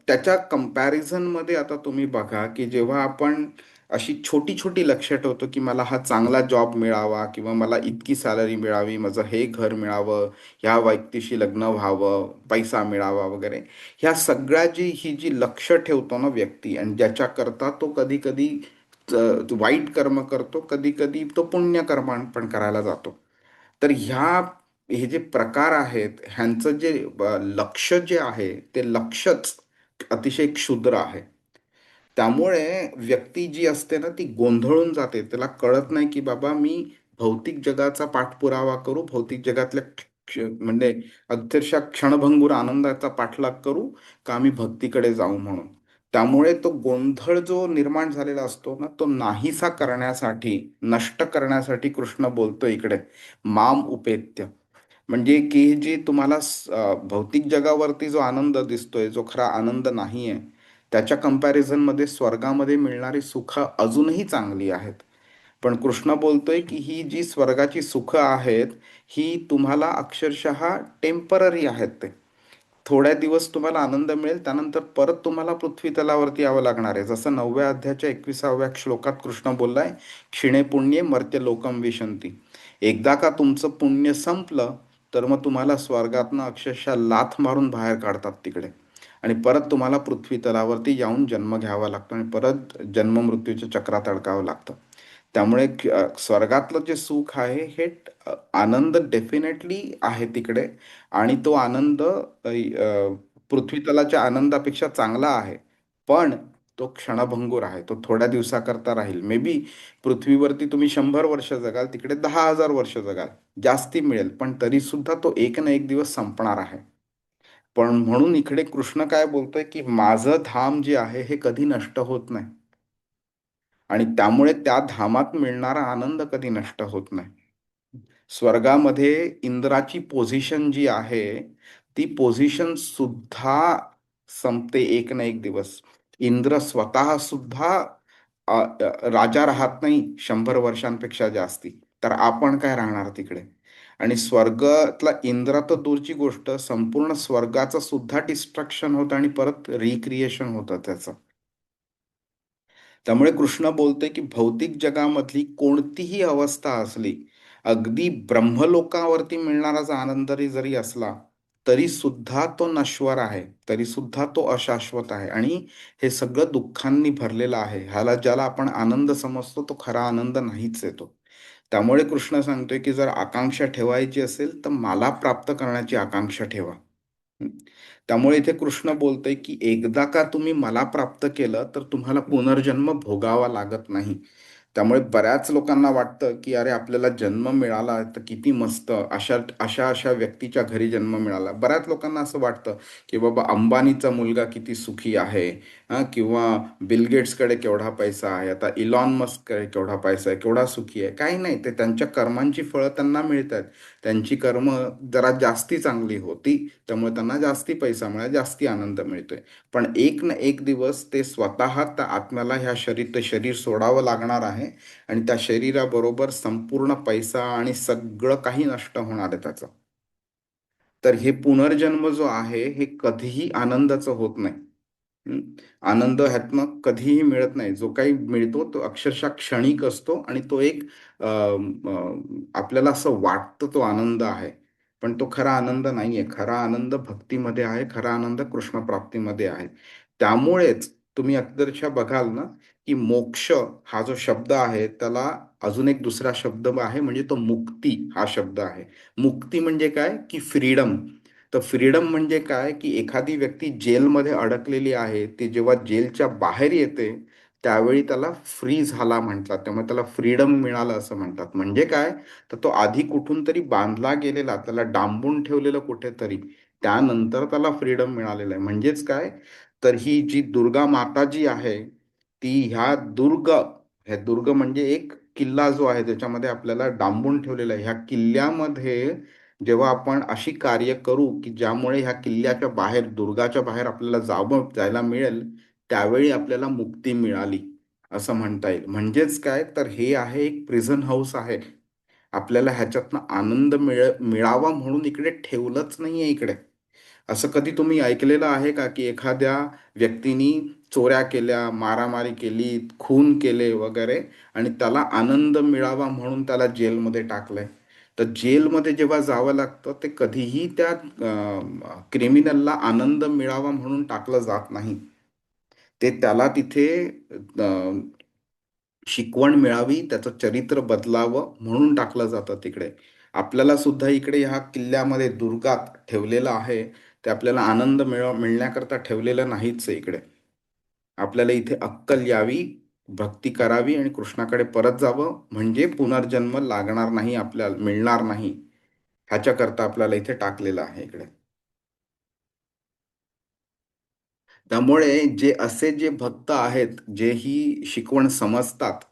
Speaker 1: त्याच्या कम्पॅरिझनमध्ये आता तुम्ही बघा की जेव्हा आपण अशी छोटी छोटी लक्ष्य ठेवतो की मला हा चांगला जॉब मिळावा किंवा मला इतकी सॅलरी मिळावी, माझं हे घर मिळावं, ह्या व्यक्तीशी लग्न व्हावं, पैसा मिळावा वगैरे, ह्या सगळ्या ही जी लक्ष ठेवतो ना व्यक्ती आणि ज्याच्याकरता तो कधी कधी वाईट कर्म करतो, कधी कधी तो पुण्य कर्म पण करायला जातो. तर हे जे प्रकार आहेत ह्यांचं जे लक्ष जे आहे ते लक्षच अतिशय क्षुद्र आहे. त्यामुळे व्यक्ती जी असते ना ती गोंधळून जाते. त्याला कळत नाही की बाबा मी भौतिक जगाचा पाठपुरावा करू, भौतिक जगातल्या म्हणजे अक्षरशः क्षणभंगूर आनंदाचा पाठलाग करू, का मी भक्तीकडे जाऊ म्हणून. त्यामुळे तो गोंधळ जो निर्माण झालेला असतो ना तो नाहीसा करण्यासाठी, नष्ट करण्यासाठी कृष्ण बोलतो इकडे माम उपेत्य. म्हणजे की जी तुम्हाला भौतिक जगावरती जो आनंद दिसतोय जो खरा आनंद नाहीये, त्याच्या कंपॅरिझनमध्ये स्वर्गामध्ये मिळणारी सुख अजूनही चांगली आहेत. पण कृष्ण बोलतोय की ही जी स्वर्गाची सुख आहेत ही तुम्हाला अक्षरशः टेम्पररी आहेत. ते थोड्या दिवस तुम्हाला आनंद मिळेल, त्यानंतर परत तुम्हाला पृथ्वी तलावरती यावं लागणार आहे. जसं 9व्या अध्यायाच्या 21व्या श्लोकात कृष्ण बोललाय, क्षिणे पुण्ये मर्त्य लोकम विशंती. एकदा का तुमचं पुण्य संपलं तर मग तुम्हाला स्वर्गातनं अक्षरशः लाथ मारून बाहेर काढतात तिकडे आणि परत तुम्हाला पृथ्वी तलावरती जाऊन जन्म घ्यावा लागतो आणि परत जन्म मृत्यूच्या चक्रात अडकावं लागतं. त्यामुळे स्वर्गातलं जे सुख आहे हे आनंद डेफिनेटली आहे तिकडे. आणि तो आनंद पृथ्वी तलाच्या आनंदापेक्षा चांगला आहे. पण तो क्षणभंगूर आहे, तो थोड्या दिवसाकरता राहील. मे बी पृथ्वीवरती तुम्ही 100 वर्ष जगाल, तिकडे 10,000 वर्ष जगाल, जास्ती मिळेल, पण तरी सुद्धा तो एक ना एक दिवस संपणार आहे. पण म्हणून इकडे कृष्ण काय बोलतोय की माझं धाम जे आहे हे कधी नष्ट होत नाही आणि त्यामुळे त्या धामात मिळणारा आनंद कधी नष्ट होत नाही. स्वर्गामध्ये इंद्राची पोझिशन जी आहे ती पोझिशन सुद्धा संपते एक ना एक दिवस. इंद्र स्वतः सुद्धा राजा राहत नाही 100 वर्षांपेक्षा जास्ती. तर आपण काय राहणार तिकडे. आणि स्वर्गातला इंद्र तर दूरची गोष्ट, संपूर्ण स्वर्गाचं सुद्धा डिस्ट्रक्शन होतं आणि परत रिक्रिएशन होतं त्याचं. त्यामुळे कृष्ण बोलतोय की भौतिक जगामधली कोणतीही अवस्था असली, अगदी ब्रह्मलोकावरती मिळणारा जो आनंद जरी असला तरी सुद्धा तो नश्वर आहे, तरी सुद्धा तो अशाश्वत आहे आणि हे सगळं दुःखांनी भरलेलं आहे. ज्याला आपण आनंद समजतो तो खरा आनंद नाहीच येतो. त्यामुळे कृष्ण सांगतोय की जर आकांक्षा ठेवायची असेल तर मला प्राप्त करण्याची आकांक्षा ठेवा. हं. त्यामुळे इथे कृष्ण बोलतोय की एकदा का तुम्ही मला प्राप्त केलं तर तुम्हाला पुनर्जन्म भोगावा लागत नाही. त्यामुळे बऱ्याच लोकांना वाटतं की अरे आपल्याला जन्म मिळाला तर किती मस्त, अशा अशा अशा व्यक्तीच्या घरी जन्म मिळाला. बऱ्याच लोकांना असं वाटतं की बाबा अंबानीचा मुलगा किती सुखी आहे, किंवा बिल गेट्सकडे केवढा पैसा आहे, आता इलॉन मस्ककडे केवढा पैसा आहे, केवढा सुखी आहे. काही नाही, ते त्यांच्या कर्मांची फळं त्यांना मिळतात. त्यांची कर्म जरा जास्ती चांगली होती त्यामुळे त्यांना जास्ती पैसा मिळाला, जास्ती आनंद मिळतोय. पण एक ना एक दिवस ते स्वतः त्या आत्म्याला ते शरीर सोडावं लागणार आहे आणि त्या शरीराबरोबर संपूर्ण पैसा आणि सगळं काही नष्ट होणार आहे त्याचं. तर हे पुनर्जन्म जो आहे हे कधीही आनंदाचं होत नाही. हं. आनंद ह्यातनं कधीही मिळत नाही. जो काही मिळतो तो अक्षरशः क्षणिक असतो आणि तो एक आपल्याला असं वाटतं तो आनंद आहे. पण तो खरा आनंद नाहीये. खरा आनंद भक्तीमध्ये आहे. खरा आनंद कृष्ण प्राप्तीमध्ये आहे. त्यामुळेच तुम्ही अक्षरशः बघाल ना, की मोक्ष हा जो शब्द आहे त्याला अजून एक दुसरा शब्द आहे म्हणजे तो मुक्ती हा शब्द आहे. मुक्ती म्हणजे काय की फ्रीडम. तर फ्रीडम म्हणजे काय की एखादी व्यक्ती जेलमध्ये अडकलेली आहे, ती जेव्हा जेलच्या बाहेर येते त्यावेळी त्याला फ्री झाला म्हणतात. त्यामुळे त्याला फ्रीडम मिळालं असं म्हणतात. म्हणजे काय, तर तो आधी कुठून तरी बांधला गेलेला, त्याला डांबून ठेवलेलं कुठेतरी, त्यानंतर त्याला फ्रीडम मिळालेलं आहे. म्हणजेच काय, तर ही जी दुर्गा माता जी आहे ती ह्या दुर्ग म्हणजे एक किल्ला जो आहे त्याच्यामध्ये आपल्याला डांबून ठेवलेला आहे. ह्या किल्ल्यामध्ये जेव्हा आपण अशी कार्य करू की ज्यामुळे ह्या किल्ल्याच्या बाहेर, दुर्गाच्या बाहेर आपल्याला जायला मिळेल, त्यावेळी आपल्याला मुक्ती मिळाली असं म्हणता येईल. म्हणजेच काय, तर हे आहे एक प्रिझन हाऊस आहे. आपल्याला ह्याच्यातनं आनंद मिळावा म्हणून इकडे ठेवलंच नाहीये इकडे. असं कधी तुम्ही ऐकलेलं आहे का की एखाद्या व्यक्तीनी चोऱ्या केल्या, मारामारी केली, खून केले वगैरे, आणि त्याला आनंद मिळावा म्हणून त्याला जेलमध्ये टाकलंय? तर जेलमध्ये जेव्हा जावं लागतं ते कधीही त्या क्रिमिनलला आनंद मिळावा म्हणून टाकलं जात नाही. ते त्याला तिथे शिकवण मिळावी, त्याचं चरित्र बदलावं म्हणून टाकलं जातं तिकडे. आपल्याला सुद्धा इकडे ह्या किल्ल्यामध्ये, दुर्गात ठेवलेलं आहे. ते आपल्याला आनंद मिळण्याकरता ठेवलेलं नाहीच आहे इकडे. आपल्याला इथे अक्कल यावी, भक्ती करावी आणि कृष्णाकडे परत जावं, म्हणजे पुनर्जन्म लागणार नाही, आपल्याला मिळणार नाही. ह्याच्याकरता आपल्याला इथे टाकलेलं आहे इकडे. त्यामुळे जे भक्त आहेत, जे ही शिकवण समजतात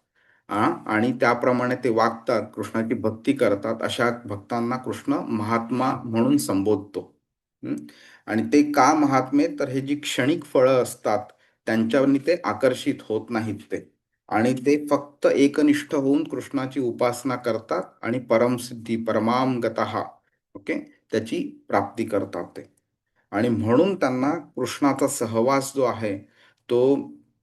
Speaker 1: आणि त्याप्रमाणे ते वागतात, कृष्णाची भक्ती करतात, अशा भक्तांना कृष्ण महात्मा म्हणून संबोधतो. हं? आणि ते का महात्मे, तर हे जी क्षणिक फळं असतात त्यांच्यावर ते आकर्षित होत नाहीत ते, आणि ते फक्त एकनिष्ठ होऊन कृष्णाची उपासना करतात आणि परमसिद्धी, परमाम गतः, ओके, त्याची प्राप्ती करतात ते. आणि म्हणून त्यांना कृष्णाचा सहवास जो आहे तो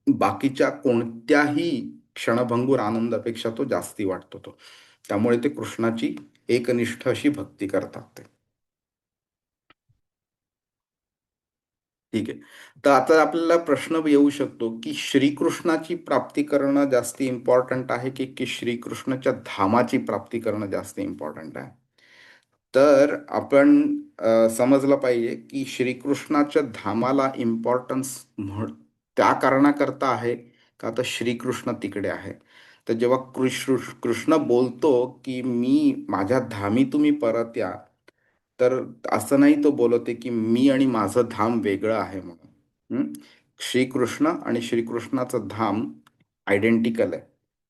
Speaker 1: बाकीच्या कोणत्याही क्षणभंगूर आनंदापेक्षा तो जास्ती वाटतो तो. त्यामुळे ते कृष्णाची एकनिष्ठ अशी भक्ती करतात ते. ठीक आहे. तर आता आपल्याला प्रश्न येऊ शकतो की श्रीकृष्णाची प्राप्ती करणं जास्त इम्पॉर्टंट आहे की श्रीकृष्णाच्या धामाची प्राप्ती करणं जास्त इम्पॉर्टंट आहे? तर आपण समजलं पाहिजे की श्रीकृष्णाच्या धामाला इम्पॉर्टन्स त्या कारणाकरता आहे का, तर श्रीकृष्ण तिकडे आहे. तर जेव्हा कृष्ण बोलतो की माझ्या धामी तुम्ही परत या, तर असं नाही तो बोलते की मी आणि माझं धाम वेगळं आहे म्हणून. श्रीकृष्ण आणि श्रीकृष्णाचं धाम आयडेंटिकल आहे.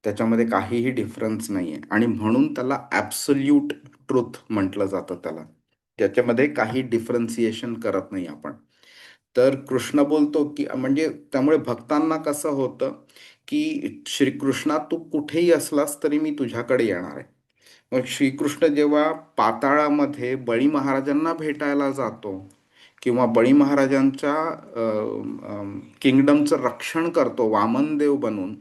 Speaker 1: त्याच्यामध्ये काहीही डिफरन्स नाही आहे, आणि म्हणून त्याला ॲब्सोल्यूट ट्रुथ म्हटलं जातं त्याला. त्याच्यामध्ये काही डिफरन्सिएशन करत नाही आपण. तर कृष्ण बोलतो की, म्हणजे त्यामुळे भक्तांना कसं होतं की श्रीकृष्णा तू कुठेही असलास तरी मी तुझ्याकडे येणार आहे. मग श्रीकृष्ण जेव्हा पाताळामध्ये बळी महाराजांना भेटायला जातो किंवा बळी महाराजांच्या किंगडमचं रक्षण करतो वामनदेव बनून,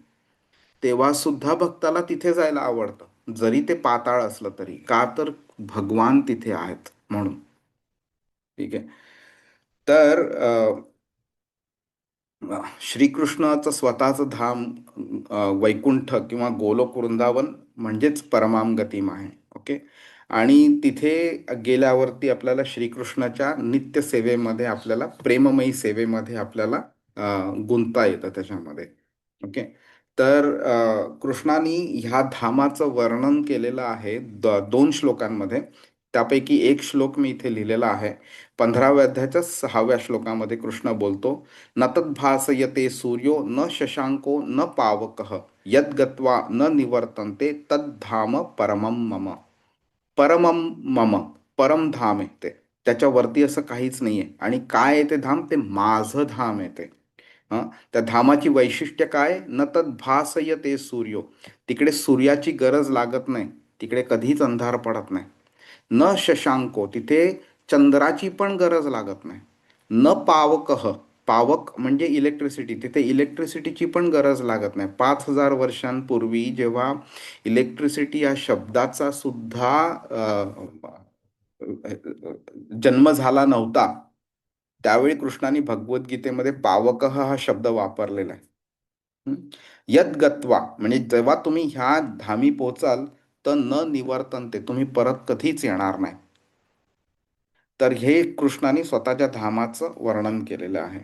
Speaker 1: तेव्हा सुद्धा भक्ताला तिथे जायला आवडतं, जरी ते पाताळ असलं तरी. का, तर भगवान तिथे आहेत म्हणून. ठीक आहे. तर श्रीकृष्णाचं स्वतःचं धाम वैकुंठ किंवा गोलोक वृंदावन म्हणजेच परमाम गतिम आहे. ओके. आणि तिथे गेल्यावरती आपल्याला श्रीकृष्णाच्या नित्य सेवेमध्ये, आपल्याला प्रेममयी सेवेमध्ये आपल्याला गुंतता येतं त्याच्यामध्ये. ओके. तर कृष्णाने ह्या धामाचं वर्णन केलेलं आहे दोन श्लोकांमध्ये. त्यापैकी एक श्लोक मी इथे लिहिलेला आहे. 15व्या अध्यायाच्या 6व्या श्लोकामध्ये कृष्ण बोलतो, न तद्भासयते सूर्यो न शशांको न पावकः यद्गत्वा न निवर्तन्ते तद्धाम परमम मम. परमम मम, परम धाम आहे ते. त्याच्यावरती असं काहीच नाहीये. आणि काय आहे ते धाम? ते माझं धाम आहे ते. त्या धामाची वैशिष्ट्य काय? न तद्भासयते सूर्यो, तिकडे सूर्याची गरज लागत नाही, तिकडे कधीच अंधार पडत नाही. न शशांको, तिथे चंद्राची पण गरज लागत नाही. न पावकः, पावक म्हणजे इलेक्ट्रिसिटी, तिथे इलेक्ट्रिसिटीची पण गरज लागत नाही. 5000 वर्षांपूर्वी जेव्हा इलेक्ट्रिसिटी या शब्दाचा सुद्धा जन्म झाला नव्हता, त्यावेळी कृष्णाने भगवद्गीतेमध्ये पावकः हा शब्द वापरलेला आहे. हं? यद गत्वा म्हणजे जेव्हा तुम्ही ह्या धामी पोचाल, तर न निवर्तनते, तुम्ही परत कधीच येणार नाही. तर हे कृष्णाने स्वतःच्या धामाचं वर्णन केलेलं आहे.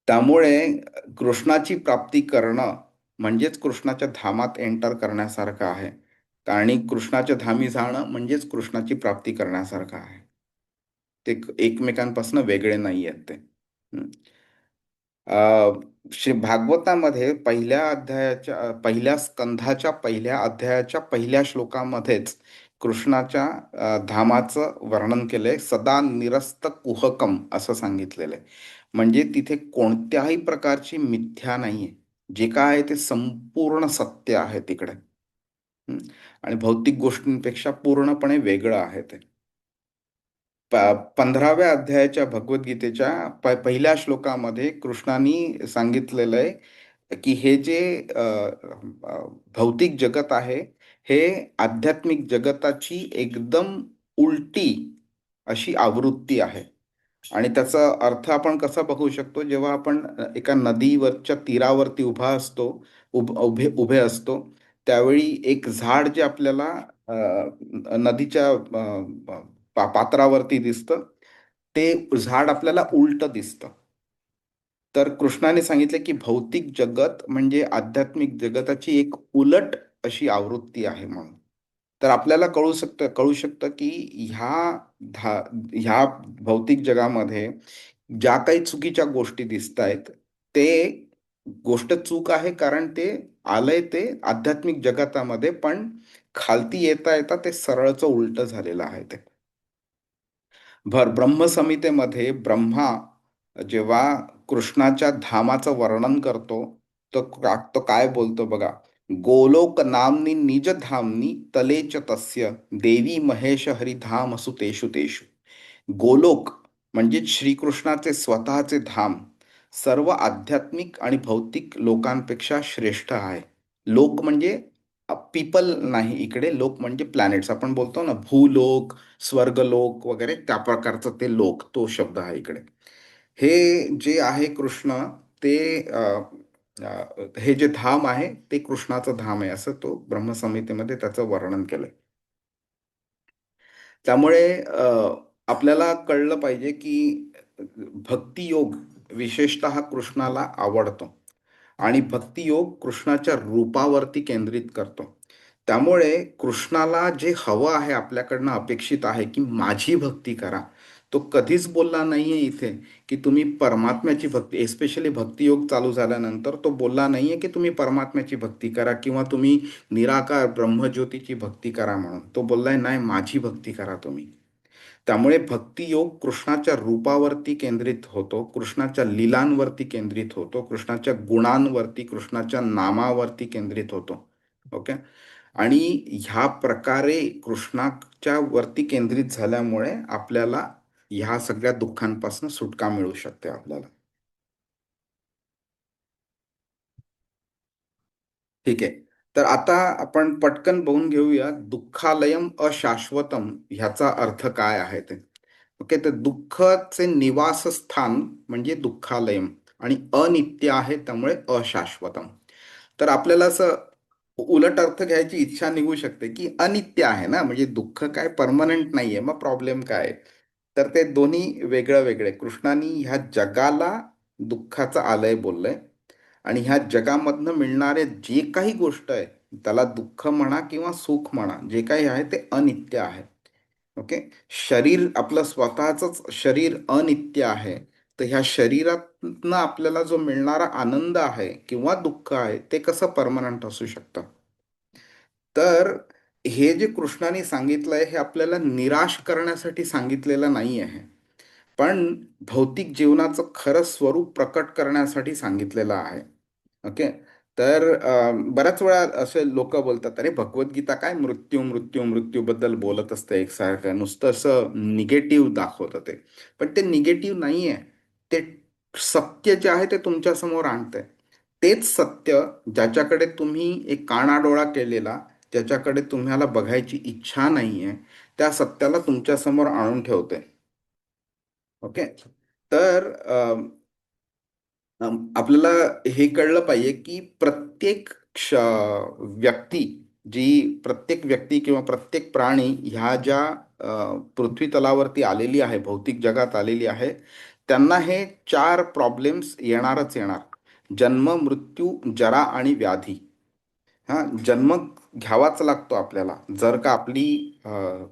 Speaker 1: त्यामुळे कृष्णाची प्राप्ती करणं म्हणजेच कृष्णाच्या धामात एंटर करण्यासारखं आहे. आणि कृष्णाच्या धामी जाणं म्हणजेच कृष्णाची प्राप्ती करण्यासारखं आहे. ते एकमेकांपासून वेगळे नाही आहेत ते. हं. श्री भागवतामध्ये पहिल्या स्कंधाच्या पहिल्या अध्यायाच्या पहिल्या श्लोकामध्येच कृष्णाच्या धामाचं वर्णन केलंय. सदा निरस्त कुहकम असं सांगितलेलं आहे. म्हणजे तिथे कोणत्याही प्रकारची मिथ्या नाहीये. जे काय आहे ते संपूर्ण सत्य आहे तिकडे. हं. आणि भौतिक गोष्टींपेक्षा पूर्णपणे वेगळं आहे ते. 15व्या अध्यायाच्या भगवद्गीतेच्या पहिल्या श्लोकामध्ये कृष्णाने सांगितलेलं आहे की हे जे अ, अ, भौतिक जगत आहे, हे आध्यात्मिक जगताची एकदम उलटी अशी आवृत्ती आहे. आणि त्याचा अर्थ आपण कसा बघू शकतो, जेव्हा आपण एका नदीवरच्या तीरावरती उभे उभे असतो, त्यावेळी एक झाड जे आपल्याला नदीच्या पात्रावरती दिसतं, ते झाड आपल्याला उलट दिसतं. तर कृष्णाने सांगितले की भौतिक जगत म्हणजे आध्यात्मिक जगताची एक उलट अशी आवृत्ती आहे म्हणून. तर आपल्याला कळू शकतं की ह्या भौतिक जगामध्ये ज्या काही चुकीच्या गोष्टी दिसत आहेत, ते गोष्ट चूक आहे, कारण ते आलंय ते आध्यात्मिक जगतामध्ये, पण खालती येता येता ते सरळचं उलट झालेलं आहे ते. ब्रह्मसंहितेमध्ये ब्रह्मा जेव्हा कृष्णाच्या धामाचं वर्णन करतो, तो काय बोलतो बघा. गोलोक नामनी निज धामनी तलेच तस्य देवी महेश हरिधाम असु तेषु तेषु. गोलोक म्हणजे श्रीकृष्णाचे स्वतःचे धाम सर्व आध्यात्मिक आणि भौतिक लोकांपेक्षा श्रेष्ठ आहे. लोक म्हणजे पीपल नाही, इकडे लोक म्हणजे प्लॅनेट्स. आपण बोलतो ना भूलोक, स्वर्गलोक वगैरे, त्या प्रकारचं ते लोक, तो शब्द आहे इकडे. हे जे आहे कृष्ण, ते हे जे धाम आहे ते कृष्णाचं धाम आहे, असं तो ब्रह्मसंहितेमध्ये त्याचं वर्णन केलंय. त्यामुळे आपल्याला कळलं पाहिजे की भक्तियोग विशेषतः कृष्णाला आवडतो आणि भक्तियोग कृष्णाच्या रूपावरती केंद्रित करतो. त्यामुळे कृष्णाला जे हवं आहे, आपल्याकडनं अपेक्षित आहे की माझी भक्ती करा. तो कधीच बोलला नाहीये इथे की तुम्ही परमात्म्याची भक्ती, एस्पेशली भक्तियोग चालू झाल्यानंतर तो बोलला नाहीये की तुम्ही परमात्म्याची भक्ती करा किंवा तुम्ही निराकार ब्रह्मज्योतीची भक्ती करा म्हणून. तो बोललाय नाही, माझी भक्ती करा तुम्ही. त्यामुळे भक्तियोग कृष्णाच्या रूपावरती केंद्रित होतो, कृष्णाच्या लीलांवरती केंद्रित होतो, कृष्णाच्या गुणांवरती, कृष्णाच्या नामावरती केंद्रित होतो. ओके. आणि ह्या प्रकारे कृष्णाच्या वरती केंद्रित झाल्यामुळे आपल्याला ह्या सगळ्या दुःखांपासून सुटका मिळू शकते आपल्याला. ठीक आहे. तर आता आपण पटकन बघून घेऊया दुःखालयम अशाश्वतम ह्याचा अर्थ काय आहे ते. ओके. तर दुःखाचे निवासस्थान म्हणजे दुःखालयम आणि अनित्य आहे, त्यामुळे अशाश्वतम. तर आपल्याला असं उलट अर्थ घ्यायची इच्छा निघू शकते की अनित्य आहे ना, म्हणजे दुःख काय परमनंट नाहीये, मग प्रॉब्लेम काय आहे? तर ते दोन्ही वेगळं वेगळे. कृष्णाने ह्या जगाला दुःखाचं आलय बोललंय आणि ह्या जगामधनं मिळणारे जे काही गोष्ट आहे, त्याला दुःख म्हणा किंवा सुख म्हणा, जे काही आहे ते अनित्य आहे. ओके. शरीर आपलं स्वतःच शरीर अनित्य आहे. तर ह्या शरीरातनं आपल्याला जो मिळणारा आनंद आहे किंवा दुःख आहे, ते कसं परमनंट असू शकतं? तर हे जे कृष्णाने सांगितलंय, हे आपल्याला निराश करण्यासाठी सांगितलेलं नाही आहे, पण भौतिक जीवनाचं खरं स्वरूप प्रकट करण्यासाठी सांगितलेलं आहे. ओके. तर बऱ्याच वेळा असे लोक बोलतात, अरे भगवद्गीता काय मृत्यू मृत्यू मृत्यूबद्दल बोलत असते एकसारखं, नुसतं असं निगेटिव्ह दाखवतं ते. पण ते निगेटिव्ह नाही आहे, ते सत्य जे आहे ते तुमच्या समोर आणतंय. तेच सत्य ज्याच्याकडे तुम्ही एक कानाडोळा केलेला, ज्याच्याकडे तुम्हाला बघायची इच्छा नाहीये, त्या सत्याला तुमच्या समोर आणून ठेवते. ओके. तर आपल्याला हे कळलं पाहिजे की व्यक्ती प्रत्येक व्यक्ती किंवा प्रत्येक प्राणी ह्या ज्या पृथ्वी तलावरती आलेली आहे, भौतिक जगात आलेली आहे, त्यांना हे 4 प्रॉब्लेम्स येणारच येणार. जन्म, मृत्यू, जरा आणि व्याधी. हा, जन्म घ्यावाच लागतो आपल्याला, जर का आपली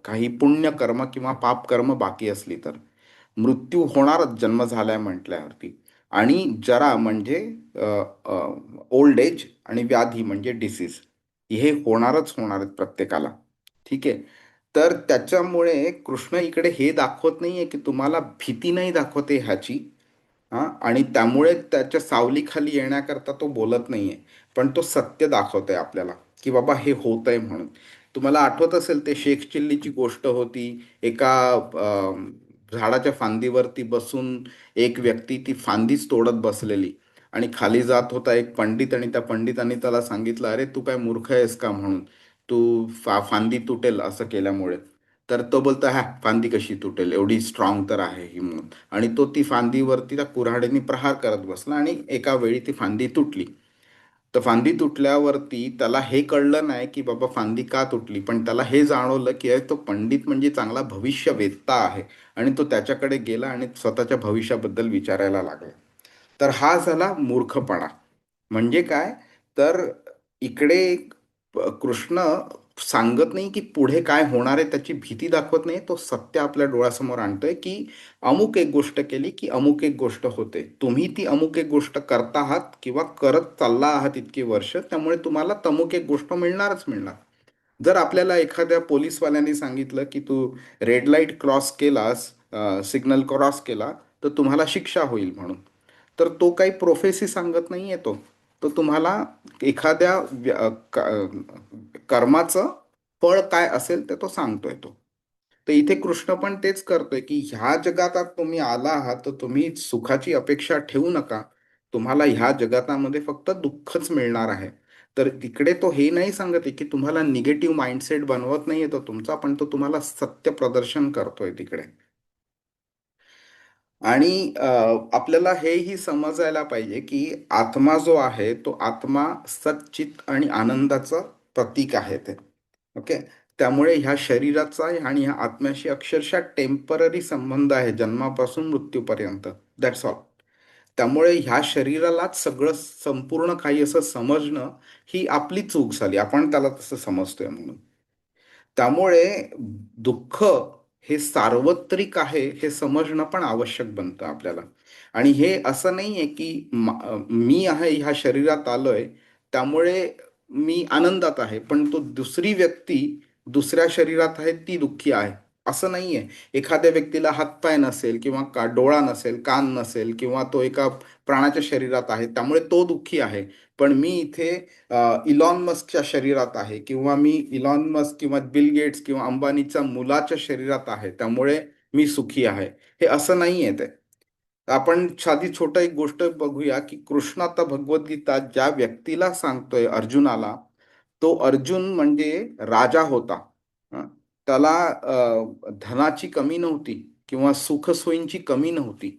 Speaker 1: काही पुण्य कर्म किंवा पाप कर्म बाकी असली तर. मृत्यू होणारच जन्म झालाय म्हटल्यावरती. आणि जरा म्हणजे ओल्ड एज, आणि व्याधी म्हणजे डिसीज. हे होणारच होणार आहेत प्रत्येकाला. ठीक आहे. तर त्याच्यामुळे कृष्ण इकडे हे दाखवत नाहीये की तुम्हाला भीती नाही दाखवते ह्याची. हा, आणि त्यामुळे त्याच्या सावलीखाली येण्याकरता तो बोलत नाहीये, पण तो सत्य दाखवतोय आपल्याला की बाबा हे होत आहे म्हणून. तुम्हाला आठवत असेल ते शेख चिल्लीची गोष्ट होती. एका झाडाच्या फांदीवरती बसून एक व्यक्ती ती फांदीच तोडत बसलेली, आणि खाली जात होता एक पंडित, आणि त्या पंडितांनी त्याला सांगितलं, अरे तू काय मूर्ख आहेस का म्हणून, तू फांदी तुटेल असं केल्यामुळे. तर तो बोलतो, हा फांदी कशी तुटेल, एवढी स्ट्रॉंग तर आहे ही म्हणून. आणि तो ती फांदीवरती त्या कुऱ्हाडीने प्रहार करत बसला, आणि एका वेळी ती फांदी तुटली. तर फांदी तुटल्यावरती त्याला हे कळलं नाही की बाबा फांदी का तुटली, पण त्याला हे जाणवलं की अरे तो पंडित म्हणजे चांगला भविष्यवेत्ता आहे, आणि तो त्याच्याकडे गेला आणि स्वतःच्या भविष्याबद्दल विचारायला लागला. तर हा झाला मूर्खपणा. म्हणजे काय, तर इकडे कृष्ण सांगत नाही की पुढे काय होणार आहे, त्याची भीती दाखवत नाही, तो सत्य आपल्या डोळ्यासमोर आणतोय की अमुक एक गोष्ट केली की अमुक एक गोष्ट होते. तुम्ही ती अमुक एक गोष्ट करता आहात किंवा करत चालला आहात इतकी वर्ष, त्यामुळे तुम्हाला तमुक एक गोष्ट मिळणारच मिळणार. जर आपल्याला एखाद्या पोलीसवाल्याने सांगितलं की तू रेड लाईट क्रॉस केलास, सिग्नल क्रॉस केला, तर तुम्हाला शिक्षा होईल म्हणून, तर तो काही प्रोफेसी सांगत नाही येतो. तो तुम्हाला एखाद्या कर्माचं फळ काय असेल ते तो सांगतोय तो. तर इथे कृष्ण पण तेच करतोय की ह्या जगात आता तुम्ही आला आहात, तर तुम्ही सुखाची अपेक्षा ठेवू नका. तुम्हाला ह्या जगातामध्ये फक्त दुःखच मिळणार आहे. तर तिकडे तो हे नाही सांगत आहे की तुम्हाला निगेटिव्ह माइंडसेट बनवत नाही येतो तुमचा, पण तो तुम्हाला सत्य प्रदर्शन करतोय तिकडे. आणि आपल्याला हेही समजायला पाहिजे की आत्मा जो आहे तो आत्मा सच्चित आणि आनंदाचं प्रतीक आहे ते. ओके. त्यामुळे ह्या शरीराचा आणि ह्या आत्म्याशी अक्षरशः टेम्पररी संबंध आहे जन्मापासून मृत्यूपर्यंत. That's all. त्यामुळे ह्या शरीरालाच सगळं संपूर्ण काही असं समजणं ही आपली चूक झाली, आपण त्याला तसं समजतोय म्हणून. त्यामुळे दुःख हे सार्वत्रिक आहे हे समजणं पण आवश्यक बनतं आपल्याला. आणि हे असं नाही आहे की मी आहे ह्या शरीरात आलोय त्यामुळे मी आनंदात आहे, पण तो दुसरी व्यक्ती दुसऱ्या शरीरात आहे ती दुःखी आहे असं नाही आहे. एखाद्या व्यक्तीला हातपाय नसेल किंवा डोळा नसेल, कान नसेल, किंवा तो एका प्राण्याच्या शरीरात आहे त्यामुळे तो दुःखी आहे. पण मी इथे इलॉन मस्कच्या शरीरात आहे, किंवा मी इलॉन मस्क किंवा बिल गेट्स किंवा अंबानीच्या मुलाच्या शरीरात आहे त्यामुळे मी सुखी आहे, हे असं नाही आहे ते. आपण साधी छोटं एक गोष्ट बघूया की कृष्ण आता भगवद्गीता ज्या व्यक्तीला सांगतोय अर्जुनाला, तो अर्जुन म्हणजे राजा होता. हं. त्याला धनाची कमी नव्हती किंवा सुखसोयींची कमी नव्हती,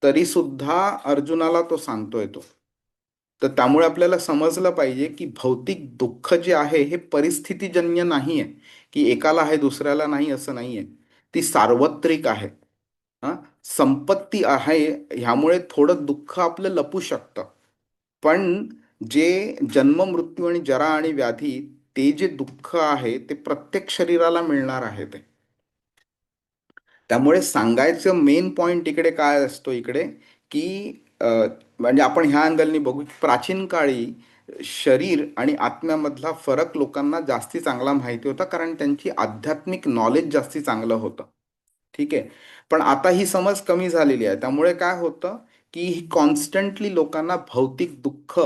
Speaker 1: तरी सुद्धा अर्जुनाला तो सांगतोय तो. तर त्यामुळे आपल्याला समजलं पाहिजे की भौतिक दुःख जे आहे हे परिस्थितीजन्य नाही आहे, की एकाला आहे दुसऱ्याला नाही असं नाही आहे. ती सार्वत्रिक आहे. हा, संपत्ती आहे ह्यामुळे थोडं दुःख आपलं लपू शकतं, पण जे जन्म मृत्यू आणि जरा आणि व्याधी, ते जे दुःख आहे ते प्रत्येक शरीराला मिळणार आहे ते. त्यामुळे सांगायचं मेन पॉइंट इकडे काय असतो इकडे, की अ, म्हणजे आपण ह्या अँगलनी बघू की प्राचीन काळी शरीर आणि आत्म्यामधला फरक लोकांना जास्ती चांगला माहिती होता, कारण त्यांची आध्यात्मिक नॉलेज जास्ती चांगलं होतं. ठीक आहे. पण आता ही समज कमी झालेली आहे, त्यामुळे काय होतं की कॉन्स्टंटली लोकांना भौतिक दुःख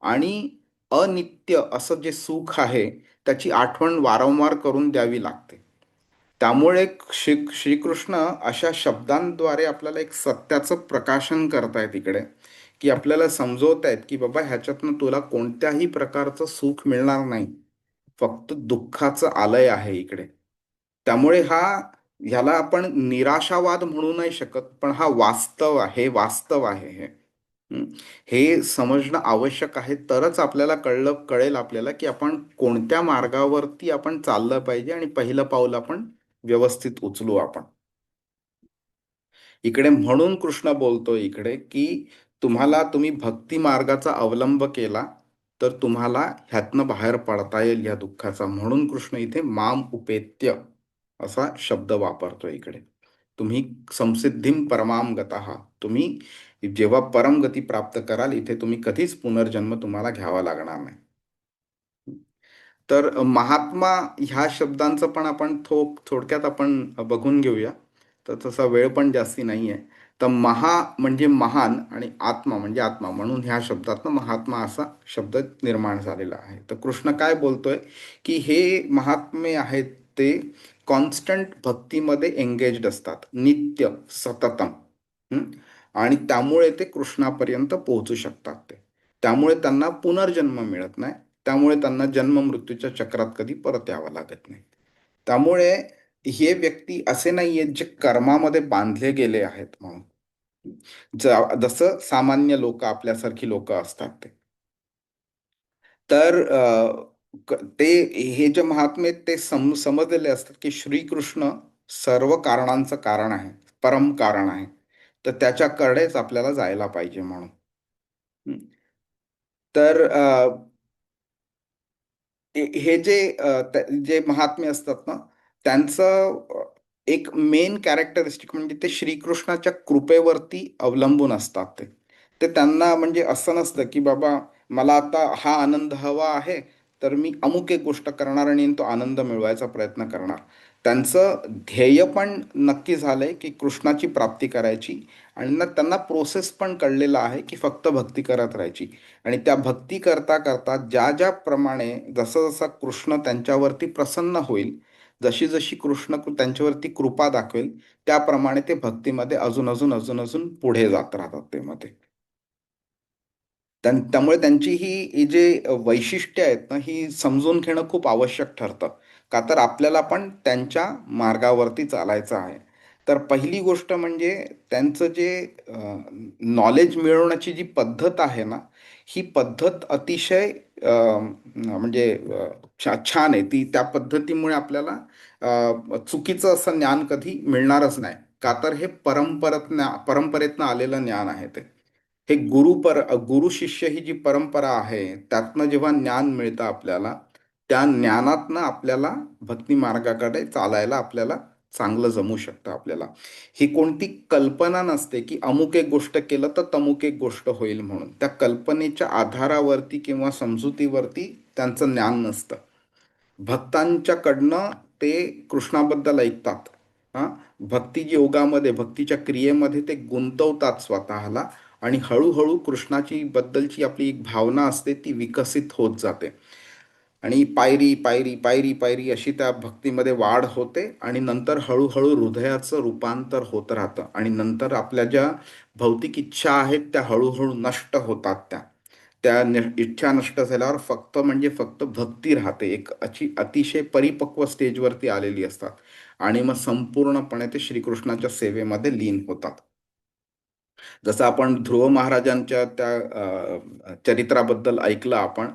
Speaker 1: आणि अनित्य असं जे सुख आहे त्याची आठवण वारंवार करून द्यावी लागते. त्यामुळे श्रीकृष्ण अशा शब्दांद्वारे आपल्याला एक सत्याचं प्रकाशन करतायत इकडे, की आपल्याला समजवत आहेत की बाबा ह्याच्यातनं तुला कोणत्याही प्रकारचं सुख मिळणार नाही, फक्त दुःखाचं आलय आहे इकडे. त्यामुळे ह्याला आपण निराशावाद म्हणू नाही शकत, पण हा वास्तव आहे, हे वास्तव आहे हे. हं. हे समजणं आवश्यक आहे, तरच आपल्याला कळेल आपल्याला की आपण कोणत्या मार्गावरती आपण चाललं पाहिजे, आणि पहिलं पाऊल आपण व्यवस्थित उचलू आपण इकडे. म्हणून कृष्ण बोलतो इकडे की तुम्ही भक्ती मार्गाचा अवलंब केला तर तुम्हाला ह्यातनं बाहेर पडता येईल या दुःखाचा. म्हणून कृष्ण इथे माम उपेत्य असा शब्द वापरतो इकडे. तुम्ही संसिद्धीम परमाम गतः, तुम्ही जेव्हा परमगती प्राप्त कराल इथे तुम्ही कधीच पुनर्जन्म तुम्हाला घ्यावा लागणार नाही. तर महात्मा ह्या शब्दांचं पण आपण थोडक्यात आपण बघून घेऊया. तर तसा वेळ पण जास्ती नाही आहे. तर महा म्हणजे महान आणि आत्मा म्हणजे आत्मा, म्हणून ह्या शब्दातनं महात्मा असा शब्द निर्माण झालेला आहे. तर कृष्ण काय बोलतोय की हे महात्मे आहेत ते कॉन्स्टंट भक्तीमध्ये एंगेज्ड असतात, नित्य सततम. हं? आणि त्यामुळे ते कृष्णापर्यंत पोहोचू शकतात. त्यामुळे त्यांना पुनर्जन्म मिळत नाही. त्यामुळे त्यांना जन्म मृत्यूच्या चक्रात कधी परत यावं लागत नाही. त्यामुळे हे व्यक्ती असे नाही आहेत जे कर्मामध्ये बांधले गेले आहेत म्हणून, जसं सामान्य लोक आपल्यासारखी लोक असतात ते. तर ते हे जे महात्मे आहेत ते समजलेले असतात की श्रीकृष्ण सर्व कारणांचं कारण आहे, परम कारण आहे. तर त्याच्याकडेच आपल्याला जायला पाहिजे म्हणून. हं. तर हे जे जे महात्मे असतात ना, त्यांचं एक मेन कॅरेक्टरिस्टिक म्हणजे ते श्रीकृष्णाच्या कृपेवरती अवलंबून असतात ते. ते त्यांना म्हणजे असं नसतं की बाबा मला आता हा आनंद हवा आहे, तर मी अमुक एक गोष्ट करणार आणि तो आनंद मिळवायचा प्रयत्न करणार. त्यांचं ध्येय पण नक्की झालंय की कृष्णाची प्राप्ती करायची, आणि ना त्यांना प्रोसेस पण कळलेला आहे की फक्त भक्ती करत राहायची. आणि त्या भक्ती करता करता ज्या ज्याप्रमाणे जसं जसा कृष्ण त्यांच्यावरती प्रसन्न होईल, जशी जशी कृष्ण त्यांच्यावरती कृपा दाखवेल, त्याप्रमाणे ते भक्तीमध्ये अजून अजून अजून अजून पुढे जात राहतात ते मध्ये. त्यामुळे त्यांची ही जे वैशिष्ट्य आहेत ना, ही समजून घेणं खूप आवश्यक ठरतं. का तर आपल्याला पण त्यांच्या मार्गावरती चालायचं आहे. तर पहिली गोष्ट म्हणजे त्यांचं जे नॉलेज मिळवण्याची जी पद्धत आहे ना, ही पद्धत अतिशय म्हणजे छान आहे. त्या पद्धतीमुळे आपल्याला चुकीचं असं ज्ञान कधी मिळणारच नाही. का तर हे परंपरेतनं आलेलं ज्ञान आहे ते. हे गुरु शिष्य ही जी परंपरा आहे, त्यातनं जेव्हा ज्ञान मिळतं आपल्याला, त्या ज्ञानातनं आपल्याला भक्ती मार्गाकडे चालायला आपल्याला चांगलं जमू शकतं आपल्याला. ही कोणती कल्पना नसते की अमुक एक गोष्ट केलं तर तमुक एक गोष्ट होईल म्हणून. त्या कल्पनेच्या आधारावरती किंवा समजुतीवरती त्यांचं ज्ञान नसतं. भक्तांच्याकडनं ते कृष्णाबद्दल ऐकतात. हां, भक्ती योगामध्ये, भक्तीच्या क्रियेमध्ये ते गुंतवतात स्वतःला, आणि हळूहळू कृष्णाची बद्दलची आपली एक भावना असते ती विकसित होत जाते. आणि पायरी पायरी पायरी पायरी अशी त्या भक्तीमध्ये वाढ होते, आणि नंतर हळूहळू हृदयाचं रूपांतर होत राहतं, आणि नंतर आपल्या ज्या भौतिक इच्छा आहेत त्या हळूहळू नष्ट होतात. त्या इच्छा नष्ट झाल्यावर फक्त म्हणजे फक्त भक्ती राहते, एक अशी अतिशय परिपक्व स्टेजवरती आलेली असतात, आणि मग संपूर्णपणे ते श्रीकृष्णाच्या सेवेमध्ये लीन होतात. जसं आपण ध्रुव महाराजांच्या त्या चरित्राबद्दल ऐकलं आपण.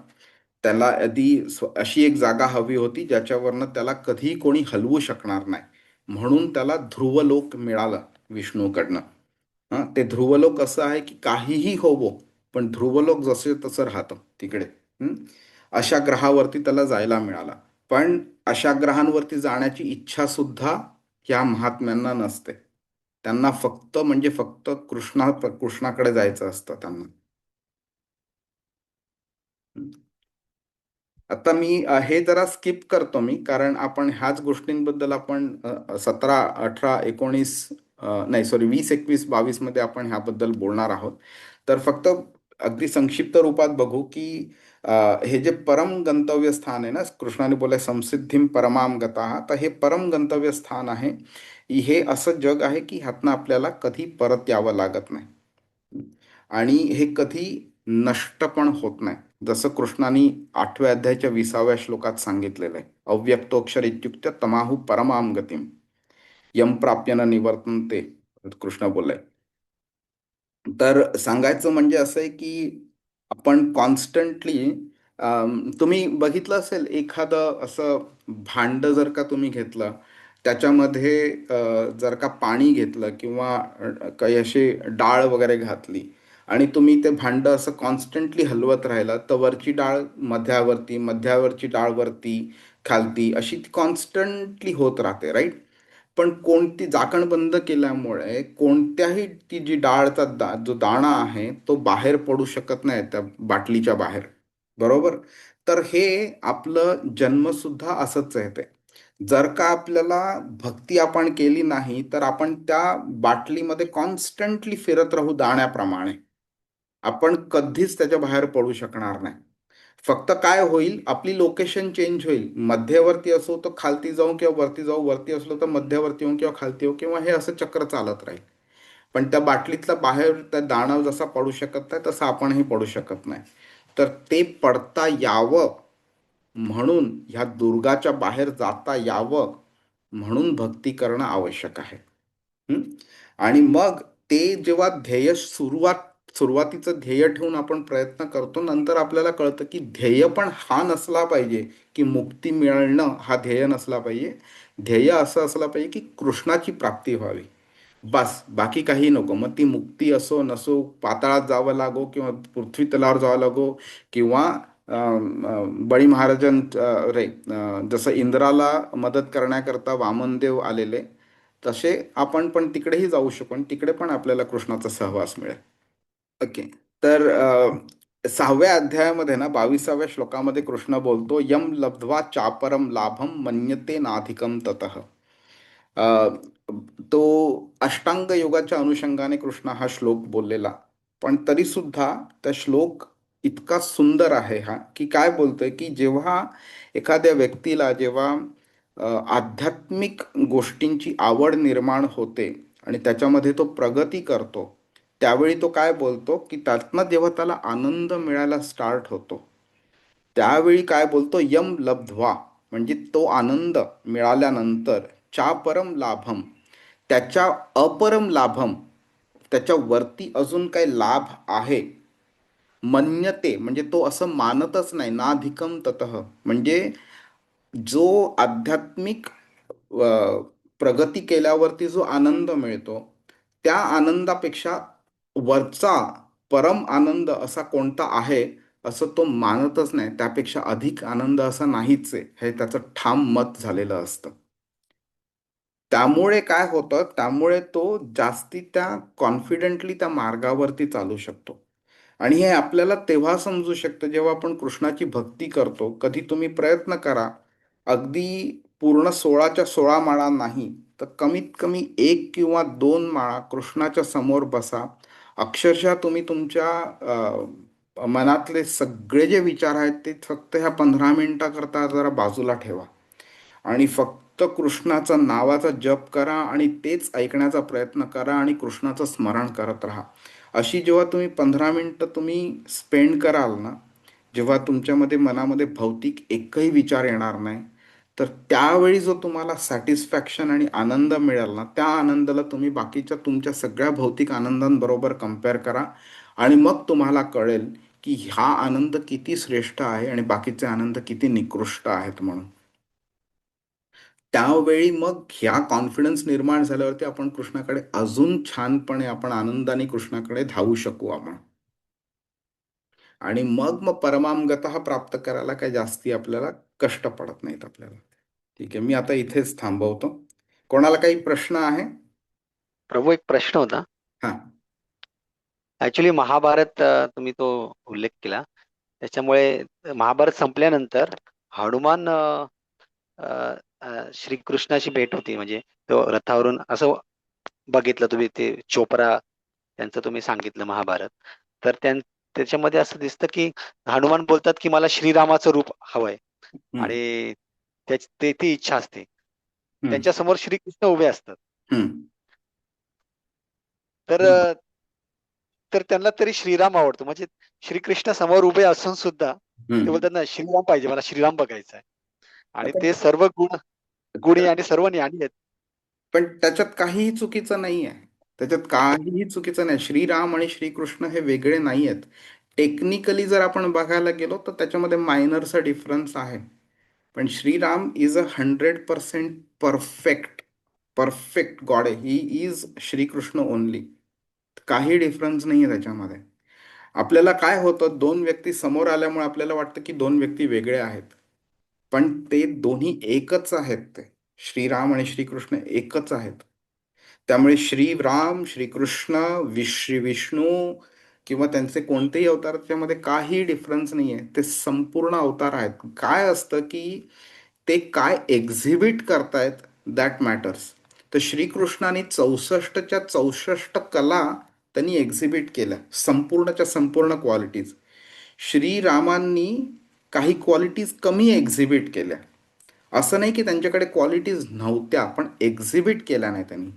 Speaker 1: त्याला आधी अशी एक जागा हवी होती ज्याच्यावरनं त्याला कधी कोणी हलवू शकणार नाही, म्हणून त्याला ध्रुवलोक मिळालं विष्णूकडनं. ते ध्रुवलोक असं आहे की काहीही होवो, पण ध्रुवलोक जसे तसं राहतं तिकडे. हं? अशा ग्रहावरती त्याला जायला मिळाला. पण अशा ग्रहांवरती जाण्याची इच्छा सुद्धा या महात्म्यांना नसते. त्यांना फक्त म्हणजे फक्त कृष्णाकडे जायचं असतं त्यांना. आता मी हे जरा स्किप करतो मी, कारण आपण ह्याच गोष्टींबद्दल आपण 17, 18, 19, नाही सॉरी 20, 21, 22 मध्ये आपण ह्याबद्दल बोलणार आहोत. तर फक्त अगदी संक्षिप्त रूपात बघू की हे जे परम गंतव्य स्थान आहे ना, कृष्णाने बोलले संसिद्धीम परमाम गता, तर हे परम गंतव्य स्थान आहे. हे असं जग आहे की ह्यातनं आपल्याला कधी परत यावं लागत नाही, आणि हे कधी नष्ट पण होत नाही. जसं कृष्णाने 8व्या अध्यायाच्या 20व्या श्लोकात सांगितलेलं आहे, अव्यक्तोक्षर इत्युक्त तमाहु परमाम गतीम यम प्राप्य न निवर्तन्ते. कृष्ण बोललाय. तर सांगायचं म्हणजे असं आहे की आपण कॉन्स्टंटली, तुम्ही बघितलं असेल एखादं असं भांड जर का तुम्ही घेतलं, त्याच्यामध्ये जर का पाणी घेतलं किंवा काही अशी डाळ वगैरे घातली, आणि तुम्ही ते भांड असं कॉन्स्टंटली हलवत राहिला, तर वरची डाळ मध्यावरती, मध्यावरची डाळ वरती, खालती, अशी ती कॉन्स्टंटली होत राहते, राईट. पण कोणती झाकण बंद केल्यामुळे कोणत्याही ती जी डाळचा जो दाणा आहे तो बाहेर पडू शकत नाही त्या बाटलीच्या बाहेर. बरोबर. तर हे आपलं जन्म सुद्धा असंच आहे ते. जर का आपल्याला भक्ती आपण केली नाही तर आपण त्या बाटलीमध्ये कॉन्स्टंटली फिरत राहू दाण्याप्रमाणे. आपण कधीच त्याच्या बाहेर पडू शकणार नाही. फक्त काय होईल, आपली लोकेशन चेंज होईल. मध्यवर्ती असो तर खालती जाऊ किंवा वरती जाऊ, वरती असलो तर मध्यवर्ती येऊ किंवा खालती येऊ, किंवा हे असं चक्र चालत राहील. पण त्या बाटलीतला बाहेर त्या दाणा जसा पडू शकत नाही तसं आपणही पडू शकत नाही. तर ते पडता यावं म्हणून, ह्या दुर्गाच्या बाहेर जाता यावं म्हणून भक्ती करणं आवश्यक आहे. हं? आणि मग ते जेव्हा सुरुवातीचं ध्येय ठेवून आपण प्रयत्न करतो, नंतर आपल्याला कळतं की ध्येय पण हा नसला पाहिजे की मुक्ती मिळणं हा ध्येय नसला पाहिजे. ध्येय असं असलं पाहिजे की कृष्णाची प्राप्ती व्हावी. बस बाकी काही नको. मग ती मुक्ती असो नसो, पाताळात जावं लागो किंवा पृथ्वी तलावर जावं लागो, किंवा बळी महाराजां जसं इंद्राला मदत करण्याकरता वामनदेव आलेले, तसे आपण पण तिकडेही जाऊ शकू आणि तिकडे पण आपल्याला कृष्णाचा सहवास मिळेल. ओके. तर 6व्या अध्यायामध्ये ना 22व्या श्लोकामध्ये कृष्ण बोलतो, यम लब्ध्वा चापरम लाभम मन्यते नाधिकम ततः. अ, तो अष्टांग योगाच्या अनुषंगाने कृष्ण हा श्लोक बोललेला. पण तरी सुद्धा त्या श्लोक इतका सुंदर आहे हा, की काय बोलतोय की जेव्हा एखाद्या व्यक्तीला जेव्हा आध्यात्मिक गोष्टींची आवड निर्माण होते आणि त्याच्यामध्ये तो प्रगती करतो, त्यावेळी तो काय बोलतो की त्यातनं जेव्हा त्याला आनंद मिळायला स्टार्ट होतो, त्यावेळी काय बोलतो, यम लब्ध्वा, म्हणजे तो आनंद मिळाल्यानंतर, चा परम लाभम, त्याच्या अपरम लाभम, त्याच्या वरती अजून काही लाभ आहे, मन्यते म्हणजे तो असं मानतच नाही, नाधिकम ततः, म्हणजे जो आध्यात्मिक अ, प्रगती केल्यावरती जो आनंद मिळतो, त्या आनंदापेक्षा वरचा परम आनंद असा कोणता आहे असं तो मानतच नाही. त्यापेक्षा अधिक आनंद असा नाहीच आहे, हे त्याचं ठाम मत झालेलं असतं. त्यामुळे काय होतं, त्यामुळे तो जास्ती त्या कॉन्फिडेंटली त्या मार्गावरती चालू शकतो. आणि हे आपल्याला तेव्हा समजू शकतं जेव्हा आपण कृष्णाची भक्ती करतो. कधी तुम्ही प्रयत्न करा, अगदी पूर्ण 16च्या 16 माळा नाही तर कमीत कमी 1 किंवा 2 माळा कृष्णाच्या समोर बसा. अक्षरशः तुम्ही तुमच्या मनातले सगळे जे विचार आहेत ते फक्त ह्या 15 मिनिटाकरता जरा बाजूला ठेवा आणि फक्त कृष्णाचं नावाचा जप करा आणि तेच ऐकण्याचा प्रयत्न करा आणि कृष्णाचं स्मरण करत राहा. अशी जेव्हा तुम्ही 15 मिनिटं तुम्ही स्पेंड कराल ना, जेव्हा तुमच्यामध्ये मनामध्ये भौतिक एकही विचार येणार नाही, तर त्यावेळी जो तुम्हाला सॅटिस्फॅक्शन आणि आनंद मिळेल ना, त्या आनंदाला तुम्ही बाकीच्या तुमच्या सगळ्या भौतिक आनंदांबरोबर कम्पेअर करा आणि मग तुम्हाला कळेल की हा आनंद किती श्रेष्ठ आहे आणि बाकीचे आनंद किती निकृष्ट आहेत म्हणून. त्यावेळी मग ह्या कॉन्फिडन्स निर्माण झाल्यावरती आपण कृष्णाकडे अजून छानपणे आपण आनंदाने कृष्णाकडे धावू शकू आपण. आणि मग परमामगतः प्राप्त करायला काही जास्ती आपल्याला कष्ट पडत नाहीत आपल्याला. ठीक आहे, मी आता इथेच थांबवतो. कोणाला काही प्रश्न आहे?
Speaker 3: प्रभू, एक प्रश्न होता.
Speaker 1: हा.
Speaker 3: ऍक्च्युली महाभारत, तुम्ही तो उल्लेख केला, त्याच्यामुळे महाभारत संपल्यानंतर हनुमान अ, श्रीकृष्णाची भेट होती, म्हणजे तो रथावरून असं बघितलं तुम्ही, ते चोपरा त्यांचं तुम्ही सांगितलं महाभारत. तर त्याच्यामध्ये असं दिसतं की हनुमान बोलतात की मला श्रीरामाचं रूप हवंय,
Speaker 1: हम्म.
Speaker 3: आणि ती इच्छा असते.
Speaker 1: हम्म.
Speaker 3: त्यांच्या समोर श्रीकृष्ण उभे असतात.
Speaker 1: हम्म.
Speaker 3: तर
Speaker 1: हम्म.
Speaker 3: तर त्यांना तरी श्रीराम आवडतो, म्हणजे श्रीकृष्ण समोर उभे असून सुद्धा ते
Speaker 1: हम्म.
Speaker 3: बोलतात ना, श्रीराम पाहिजे, मला श्रीराम बघायचा आहे. आणि
Speaker 1: आता
Speaker 3: ते सर्व गुणी आणि सर्व ज्ञानी आहेत.
Speaker 1: पण त्याच्यात काहीही चुकीचं नाही आहे. त्याच्यात काहीही चुकीचं नाही. श्रीराम आणि श्रीकृष्ण हे वेगळे नाही आहेत. टेक्निकली जर आपण बघायला गेलो तर त्याच्यामध्ये मायनरचा डिफरन्स आहे. पण Shriram is 100% perfect, perfect God आहे. He is Shrikrishna only. काही डिफरन्स नाही आहे त्याच्यामध्ये. आपल्याला काय होतं, दोन व्यक्ती समोर आल्यामुळे आपल्याला वाटतं की दोन व्यक्ती वेगळे आहेत, पण ते दोन्ही एकच आहेत ते. श्रीराम आणि श्रीकृष्ण एकच आहेत. त्यामुळे श्रीराम, श्रीकृष्ण, श्री विष्णू किंवा त्यांचे कोणतेही अवतार त्यामध्ये काही डिफरन्स नाही आहे. ते संपूर्ण अवतार आहेत. काय असतं की ते काय एक्झिबिट करतायत दॅट मॅटर्स. तर श्रीकृष्णाने 64च्या 64 कला त्यांनी एक्झिबिट केल्या, संपूर्णच्या संपूर्ण क्वालिटीज. श्रीरामांनी काही क्वालिटीज कमी एक्झिबिट केल्या. असं नाही की त्यांच्याकडे क्वालिटीज नव्हत्या, पण एक्झिबिट केल्या नाही त्यांनी.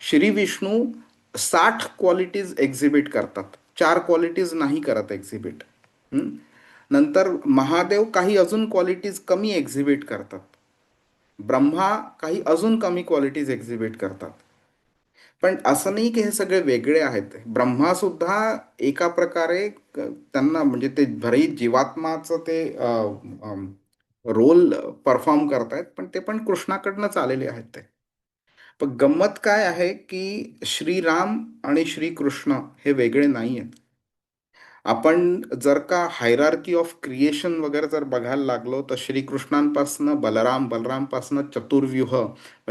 Speaker 1: श्री विष्णू 60 क्वालिटीज एक्झिबिट करतात, 4 क्वालिटीज नाही करत एक्झिबिट. नंतर महादेव काही अजून क्वालिटीज कमी एक्झिबिट करतात. ब्रह्मा काही अजून कमी क्वालिटीज एक्झिबिट करतात. पण असं नाही की हे सगळे वेगळे आहेत. ब्रह्मा सुद्धा एका प्रकारे त्यांना म्हणजे ते भरी जीवात्माचं ते रोल परफॉर्म करतायत, पण ते पण कृष्णाकडनंच आलेले आहेत ते. पण गंमत काय आहे की श्रीराम आणि श्रीकृष्ण हे वेगळे नाही आहेत. आपण जर का हायरार्की ऑफ क्रिएशन वगैरे जर बघायला लागलो तर श्रीकृष्णांपासनं बलराम, बलरामपासनं चतुर्व्यूह,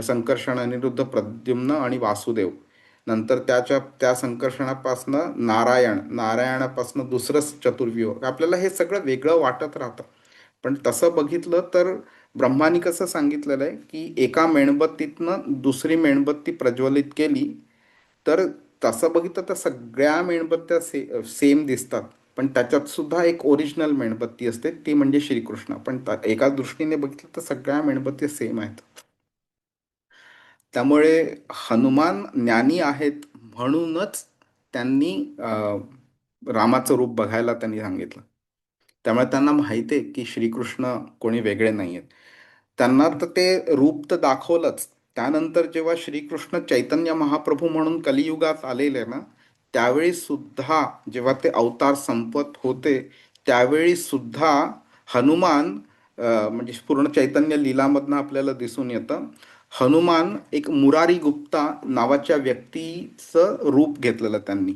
Speaker 1: संकर्षण, अनिरुद्ध, प्रद्युम्न आणि वासुदेव, नंतर त्या संकर्षणापासनं नारायण, नारायणापासनं दुसरं चतुर्व्यूह, आपल्याला हे सगळं वेगळं वाटत राहतं. पण तसं बघितलं तर ब्रह्मानी कसं सांगितलेलं आहे की एका मेणबत्तीतनं दुसरी मेणबत्ती प्रज्वलित केली, तर तसं बघितलं तर सगळ्या मेणबत्त्या सेम दिसतात. पण त्याच्यात सुद्धा एक ओरिजिनल मेणबत्ती असते, ती म्हणजे श्रीकृष्ण. पण एका दृष्टीने बघितलं तर सगळ्या मेणबत्त्या सेम आहेत. त्यामुळे हनुमान ज्ञानी आहेत म्हणूनच त्यांनी रामाचं रूप बघायला त्यांनी सांगितलं. त्यामुळे त्यांना माहिती आहे की श्रीकृष्ण कोणी वेगळे नाही आहेत. त्यांना तर ते रूप तर दाखवलंच. त्यानंतर जेव्हा श्रीकृष्ण चैतन्य महाप्रभू म्हणून कलियुगात आलेले ना, त्यावेळी सुद्धा जेव्हा ते अवतार संपत होते, त्यावेळी सुद्धा हनुमान म्हणजे पूर्ण चैतन्य लीलामधनं आपल्याला दिसून येतं, हनुमान एक मुरारी गुप्ता नावाच्या व्यक्तीचं रूप घेतलेलं त्यांनी.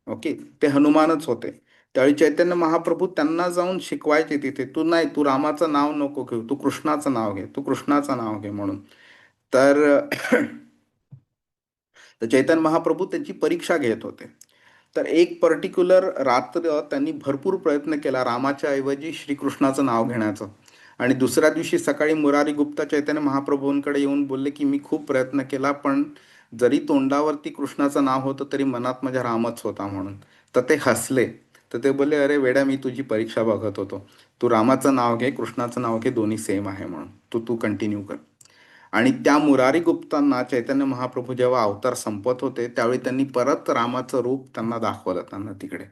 Speaker 1: ओके, ते हनुमानच होते. त्यावेळी चैतन्य महाप्रभू त्यांना जाऊन शिकवायचे तिथे, तू नाही, तू रामाचं नाव नको घेऊ, तू कृष्णाचं नाव घे, तू कृष्णाचं नाव घे म्हणून. तर तर चैतन्य महाप्रभू त्यांची परीक्षा घेत होते. तर एक पर्टिक्युलर रात्र त्यांनी भरपूर प्रयत्न केला रामाच्या ऐवजी श्रीकृष्णाचं नाव घेण्याचं. आणि दुसऱ्या दिवशी सकाळी मुरारी गुप्ता चैतन्य महाप्रभूंकडे येऊन बोलले की मी खूप प्रयत्न केला, पण जरी तोंडावरती कृष्णाचं नाव होतं तरी मनात माझ्या रामच होता म्हणून. तर ते हसले. तर ते बोलले, अरे वेड्या, मी तुझी परीक्षा बघत होतो. तू रामाचं नाव घे, कृष्णाचं नाव घे, दोन्ही सेम आहे म्हणून. तू तू कंटिन्यू कर. आणि त्या मुरारी गुप्तांना चैतन्य महाप्रभू जेव्हा अवतार संपत होते त्यावेळी त्यांनी परत रामाचं रूप त्यांना दाखवलं त्यांना तिकडे.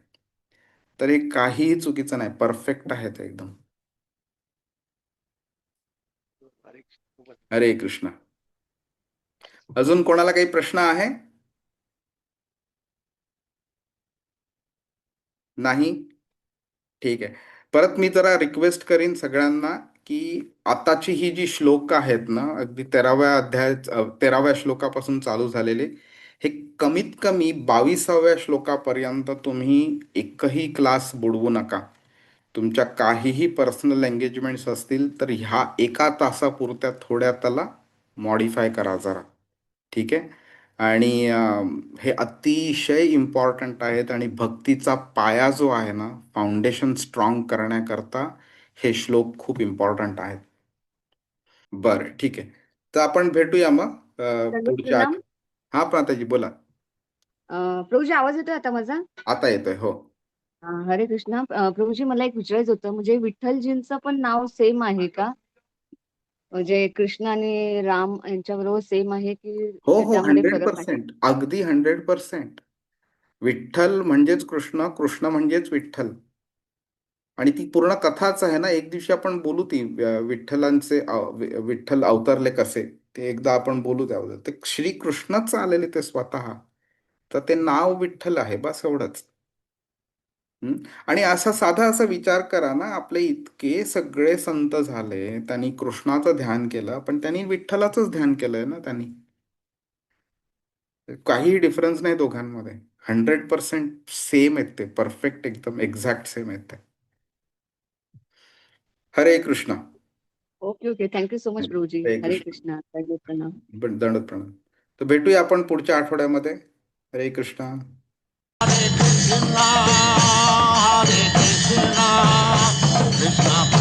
Speaker 1: तर हे काहीही चुकीचं नाही, परफेक्ट आहे ते एकदम.
Speaker 3: अरे खूपच.
Speaker 1: हरे कृष्ण. अजून कोणाला काही प्रश्न आहे? नाही? ठीक आहे. परत मी जरा रिक्वेस्ट करीन सगळ्यांना की आताची ही जी श्लोक आहेत ना, अगदी 13व्या श्लोकापासून चालू झालेले, हे कमीत कमी 22व्या श्लोकापर्यंत तुम्ही एकही क्लास बुडवू नका. तुमच्या काहीही पर्सनल एंगेजमेंट्स असतील तर ह्या एका तासापुरत्या थोड्या त्याला मॉडिफाय करा जरा. ठीक आहे. आणि हे अतिशय इम्पॉर्टंट आहेत आणि भक्तीचा पाया जो आहे ना, फाउंडेशन स्ट्रॉंग करण्याकरता हे श्लोक खूप इम्पॉर्टंट आहेत. बरं, ठीक आहे. तर आपण भेटूया मग
Speaker 4: सर्व
Speaker 1: पुढच्या
Speaker 4: प्रणाम.
Speaker 1: हा प्रांताजी बोला.
Speaker 4: प्रभूजी आवाज येतोय आता माझा?
Speaker 1: आता येतोय, हो.
Speaker 4: हरे कृष्णा. प्रभूजी मला एक विचारायचं होतं, म्हणजे विठ्ठलजींचं पण नाव सेम आहे का? म्हणजे कृष्ण आणि राम यांच्याबरोबर सेम आहे की
Speaker 1: हो हो,
Speaker 4: त्यामध्ये
Speaker 1: हंड्रेड
Speaker 4: फरक आहे?
Speaker 1: पर्सेंट अगदी 100%. विठ्ठल म्हणजेच कृष्ण, कृष्ण म्हणजेच विठ्ठल. आणि ती पूर्ण कथाच आहे ना, एक दिवशी आपण बोलू ती विठ्ठलांचे विठ्ठल अवतरले कसे, ते एकदा आपण बोलू त्याबद्दल. ते श्रीकृष्णच आलेले ते स्वतः. तर ते नाव विठ्ठल आहे, बस एवढंच. हं? आणि असा साधा असा विचार करा ना, आपले इतके सगळे संत झाले, त्यांनी कृष्णाचं ध्यान केलं, पण त्यांनी विठ्ठलाचंच ध्यान केलंय ना त्यांनी. काही डिफरन्स नाही दोघांमध्ये. 100% सेम आहेत ते, परफेक्ट एकदम एक्झॅक्ट सेम आहेत ते. हरे Krishna.
Speaker 4: Okay okay, thank you so much Prabhuji.
Speaker 1: Hare
Speaker 4: Hare
Speaker 1: Krishna.
Speaker 4: Krishna, दंडवत प्रणाम.
Speaker 1: दंडवत प्रणाम. तर भेटूया आपण पुढच्या आठवड्यामध्ये. हरे कृष्णा.
Speaker 5: Hare Krishna, Krishna